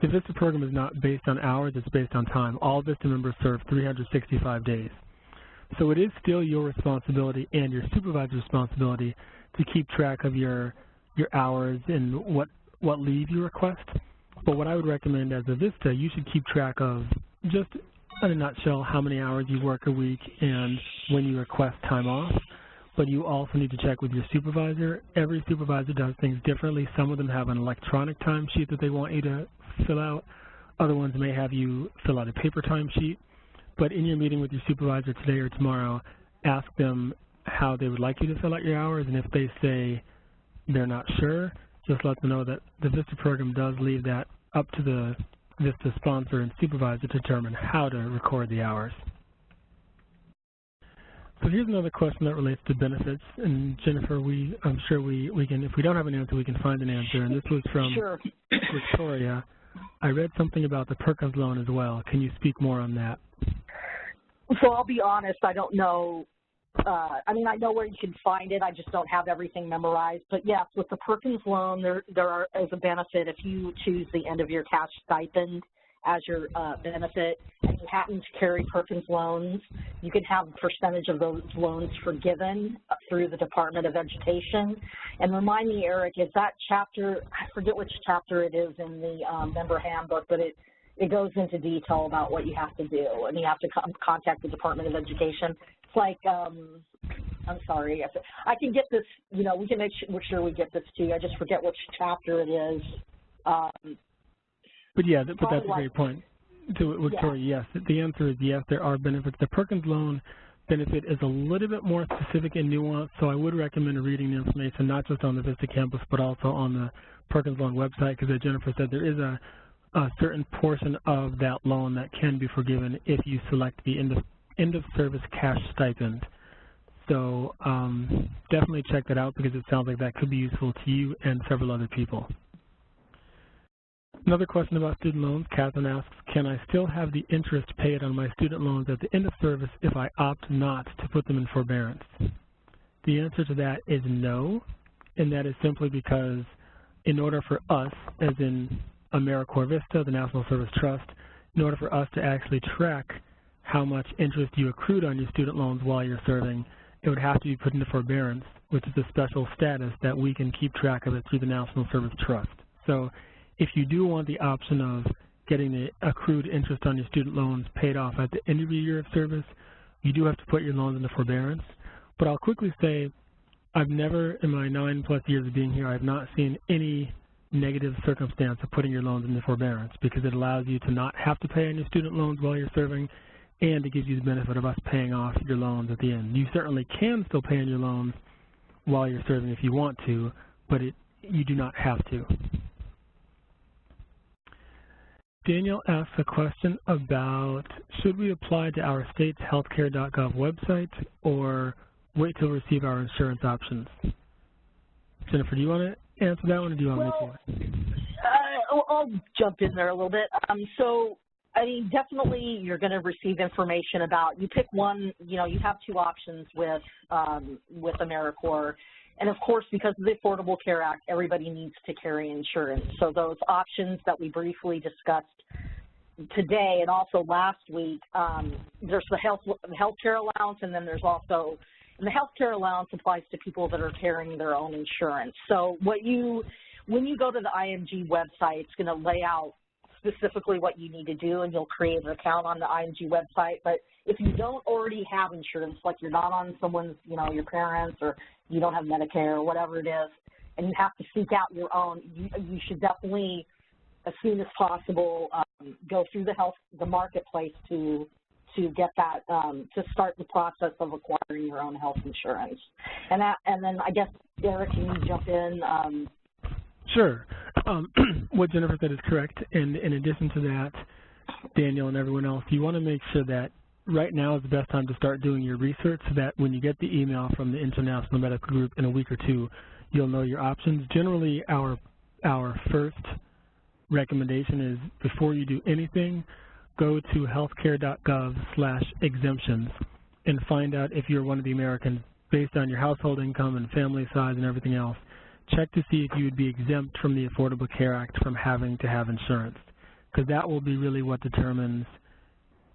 VISTA program is not based on hours, it's based on time. All VISTA members serve 365 days. So it is still your responsibility and your supervisor's responsibility to keep track of your hours and what leave you request. But what I would recommend as a VISTA, you should keep track of, just in a nutshell, how many hours you work a week and when you request time off. But you also need to check with your supervisor. Every supervisor does things differently. Some of them have an electronic timesheet that they want you to fill out. Other ones may have you fill out a paper timesheet. But in your meeting with your supervisor today or tomorrow, ask them how they would like you to fill out your hours, and if they say they're not sure, just let them know that the VISTA program does leave that up to the VISTA sponsor and supervisor to determine how to record the hours. So here's another question that relates to benefits, and Jennifer, I'm sure we can, if we don't have an answer, we can find an answer, and this was from Sure. Victoria. I read something about the Perkins loan as well. Can you speak more on that? So I'll be honest, I don't know. I mean, I know where you can find it. I just don't have everything memorized. But yes, with the Perkins loan, there is a benefit if you choose the end of your cash stipend as your benefit, and you happen to carry Perkins loans, you can have a percentage of those loans forgiven through the Department of Education. And remind me, Eric, is that chapter, I forget which chapter it is in the member handbook, but it goes into detail about what you have to do, and you have to contact the Department of Education. It's like, I'm sorry, I can get this, we can make sure we get this to you. I just forget which chapter it is. But yeah, but that's a great point. To Victoria, yes, the answer is yes, there are benefits. The Perkins loan benefit is a little bit more specific and nuanced, so I would recommend reading the information not just on the VISTA campus, but also on the Perkins loan website, because as Jennifer said, there is a certain portion of that loan that can be forgiven if you select the end of service cash stipend. So definitely check that out, because it sounds like that could be useful to you and several other people. Another question about student loans. Catherine asks, can I still have the interest paid on my student loans at the end of service if I opt not to put them in forbearance? The answer to that is no, and that is simply because in order for us, as in AmeriCorps VISTA, the National Service Trust, in order for us to actually track how much interest you accrued on your student loans while you're serving, it would have to be put into forbearance, which is a special status that we can keep track of it through the National Service Trust. So if you do want the option of getting the accrued interest on your student loans paid off at the end of your year of service, you do have to put your loans into forbearance. But I'll quickly say, I've never, in my 9+ years of being here, I've not seen any negative circumstance of putting your loans into forbearance, because it allows you to not have to pay on your student loans while you're serving, and it gives you the benefit of us paying off your loans at the end. You certainly can still pay on your loans while you're serving if you want to, but you do not have to. Daniel asks a question about, should we apply to our state's healthcare.gov website or wait till we receive our insurance options? Jennifer, do you want to answer that one, or do you want me to? I'll jump in there a little bit. So, I mean, definitely you're going to receive information about, you pick one, you have two options with AmeriCorps. And of course, because of the Affordable Care Act, everybody needs to carry insurance. So those options that we briefly discussed today and also last week, there's the healthcare allowance, and then there's also, and the healthcare allowance applies to people that are carrying their own insurance. So when you go to the IMG website, it's going to lay out specifically what you need to do, and you'll create an account on the IMG website. But if you don't already have insurance, like you're not on someone's, your parents, or you don't have Medicare or whatever it is, and you have to seek out your own, you should definitely, as soon as possible, go through the marketplace to get that, to start the process of acquiring your own health insurance. And then I guess, Eric, can you jump in? Sure. What Jennifer said is correct. And in addition to that, Daniel and everyone else, you want to make sure that right now is the best time to start doing your research so that when you get the email from the International Medical Group in a week or two, you'll know your options. Generally, our first recommendation is before you do anything, go to healthcare.gov/exemptions and find out if you're one of the Americans based on your household income and family size and everything else. Check to see if you would be exempt from the Affordable Care Act from having to have insurance, because that will be really what determines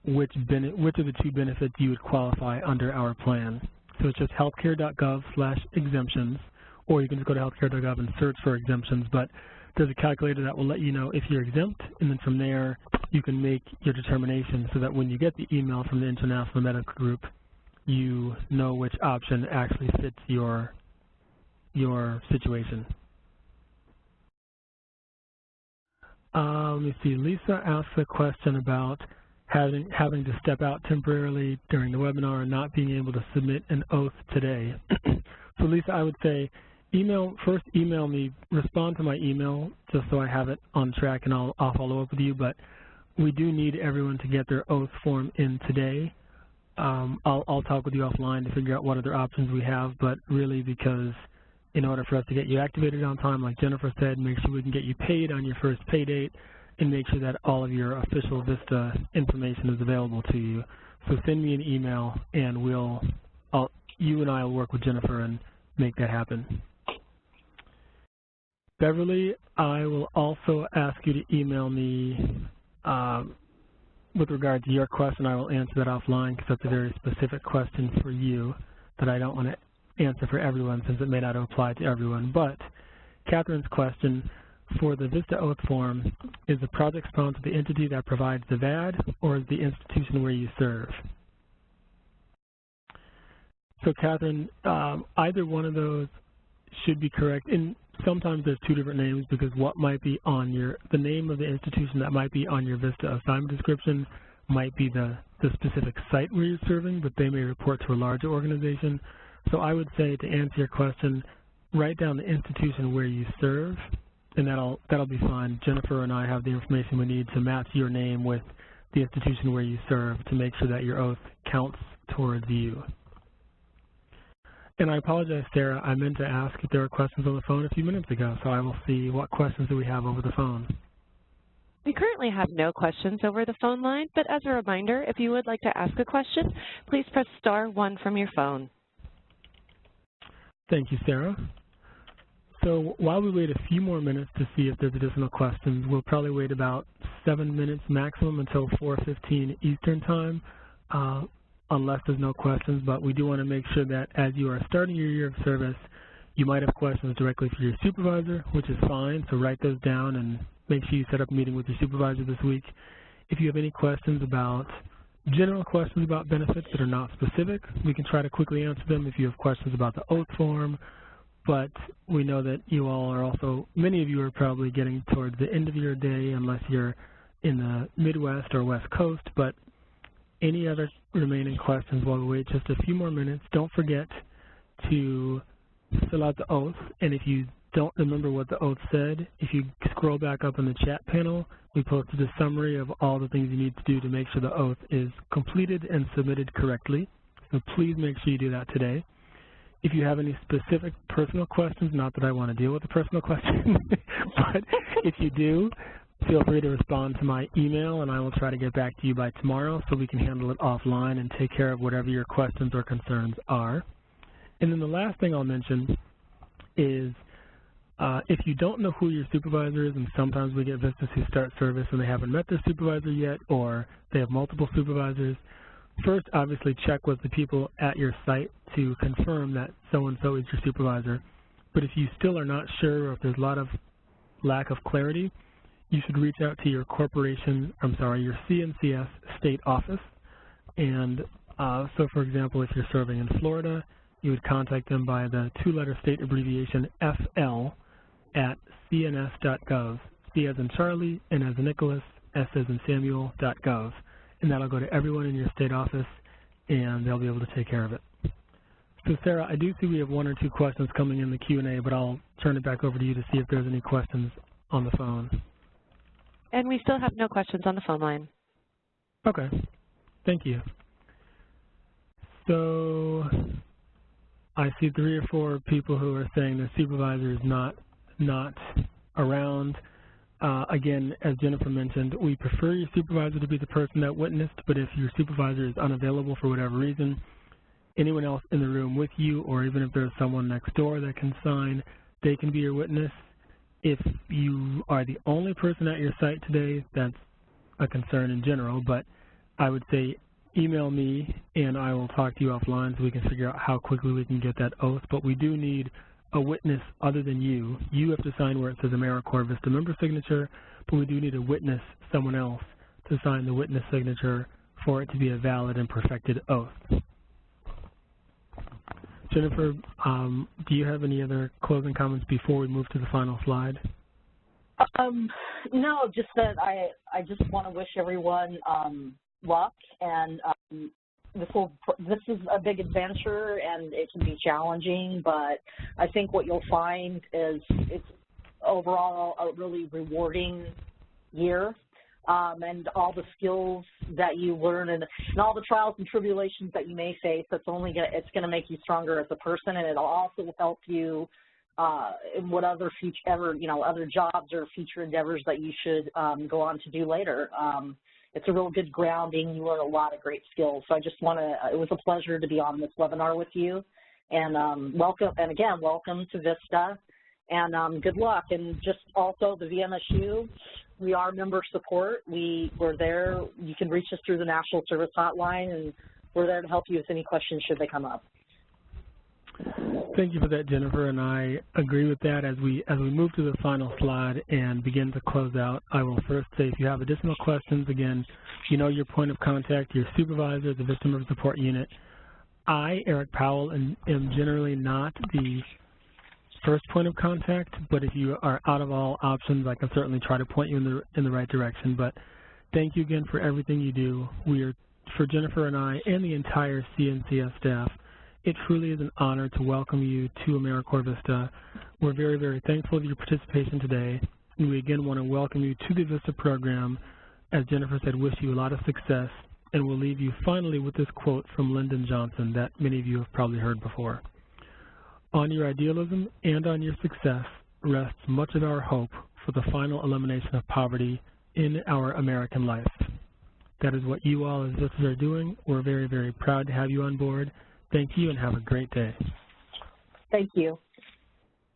which of the two benefits you would qualify under our plan. So it's just healthcare.gov/exemptions, or you can just go to healthcare.gov and search for exemptions, but there's a calculator that will let you know if you're exempt, and then from there you can make your determination so that when you get the email from the International Medical Group, you know which option actually fits your situation. Let me see. Lisa asked a question about having to step out temporarily during the webinar and not being able to submit an oath today. So Lisa, I would say first email me, respond to my email just so I have it on track, and I'll follow up with you. But we do need everyone to get their oath form in today. I'll talk with you offline to figure out what other options we have, but really because in order for us to get you activated on time, like Jennifer said, make sure we can get you paid on your first pay date and make sure that all of your official VISTA information is available to you. So send me an email and you and I will work with Jennifer and make that happen. Beverly, I will also ask you to email me with regard to your question. I will answer that offline because that's a very specific question for you that I don't want to answer for everyone since it may not apply to everyone. But Catherine's question for the VISTA oath form, is the project sponsor the entity that provides the VAD, or is the institution where you serve? So Catherine, either one of those should be correct. And sometimes there's two different names because what might be on the name of the institution that might be on your VISTA assignment description might be the specific site where you're serving, but they may report to a larger organization. So I would say, to answer your question, write down the institution where you serve, and that'll be fine. Jennifer and I have the information we need to match your name with the institution where you serve to make sure that your oath counts towards you. And I apologize, Sarah, I meant to ask if there were questions on the phone a few minutes ago, so I will see what questions do we have over the phone. We currently have no questions over the phone line, but as a reminder, if you would like to ask a question, please press *1 from your phone. Thank you, Sarah. So while we wait a few more minutes to see if there's additional questions, we'll probably wait about 7 minutes maximum until 4:15 Eastern Time, unless there's no questions. But we do want to make sure that as you are starting your year of service, you might have questions directly for your supervisor, which is fine. So write those down and make sure you set up a meeting with your supervisor this week. If you have any questions general questions about benefits that are not specific, we can try to quickly answer them. If you have questions about the oath form, but we know that you all are also, many of you are probably getting towards the end of your day unless you're in the Midwest or West Coast, but any other remaining questions while we wait just a few more minutes, don't forget to fill out the oath, and if you don't remember what the oath said, if you scroll back up in the chat panel, we posted a summary of all the things you need to do to make sure the oath is completed and submitted correctly. So please make sure you do that today. If you have any specific personal questions, not that I want to deal with a personal question, but if you do, feel free to respond to my email and I will try to get back to you by tomorrow so we can handle it offline and take care of whatever your questions or concerns are. And then the last thing I'll mention is if you don't know who your supervisor is, and sometimes we get VISTAs who start service and they haven't met their supervisor yet, or they have multiple supervisors, first obviously check with the people at your site to confirm that so-and-so is your supervisor. But if you still are not sure, or if there's a lot of lack of clarity, you should reach out to your your CNCS state office. And so, for example, if you're serving in Florida, you would contact them by the two-letter state abbreviation FL at cns.gov, C as in Charlie, N as in Nicholas, S as in Samuel.gov. And that'll go to everyone in your state office, and they'll be able to take care of it. So, Sarah, I do see we have one or two questions coming in the Q&A, but I'll turn it back over to you to see if there's any questions on the phone. And we still have no questions on the phone line. Okay. Thank you. So I see 3 or 4 people who are saying the supervisor is not around. Again, as Jennifer mentioned, we prefer your supervisor to be the person that witnessed, but if your supervisor is unavailable for whatever reason, anyone else in the room with you, or even if there's someone next door that can sign, they can be your witness. If you are the only person at your site today, that's a concern in general, but I would say email me and I will talk to you offline so we can figure out how quickly we can get that oath. But we do need a witness other than you. You have to sign where it says AmeriCorps VISTA member signature, but we do need a witness, someone else, to sign the witness signature for it to be a valid and perfected oath. Jennifer, do you have any other closing comments before we move to the final slide? No, just that I just want to wish everyone luck, and this is a big adventure and it can be challenging, but I think what you'll find is it's overall a really rewarding year, and all the skills that you learn and all the trials and tribulations that you may face, it's going to make you stronger as a person, and it'll also help you in what other other jobs or future endeavors that you should go on to do later. It's a real good grounding. You learn a lot of great skills. So I just want to, it was a pleasure to be on this webinar with you. And welcome, and again, welcome to VISTA. And good luck. And just also the VMSU, we are member support. We're there. You can reach us through the National Service Hotline, and we're there to help you with any questions should they come up. Thank you for that, Jennifer, and I agree with that. As we move to the final slide and begin to close out, I will first say if you have additional questions, again, you know your point of contact, your supervisor, the VISTA Member Support Unit. I, Eric Powell, am generally not the first point of contact, but if you are out of all options, I can certainly try to point you in the right direction. But thank you again for everything you do. For Jennifer and I and the entire CNCS staff, it truly is an honor to welcome you to AmeriCorps VISTA. We're very, very thankful for your participation today, and we again want to welcome you to the VISTA program. As Jennifer said, wish you a lot of success, and we'll leave you finally with this quote from Lyndon Johnson that many of you have probably heard before. On your idealism and on your success rests much of our hope for the final elimination of poverty in our American life. That is what you all as VISTAs are doing. We're very, very proud to have you on board. Thank you and have a great day. Thank you.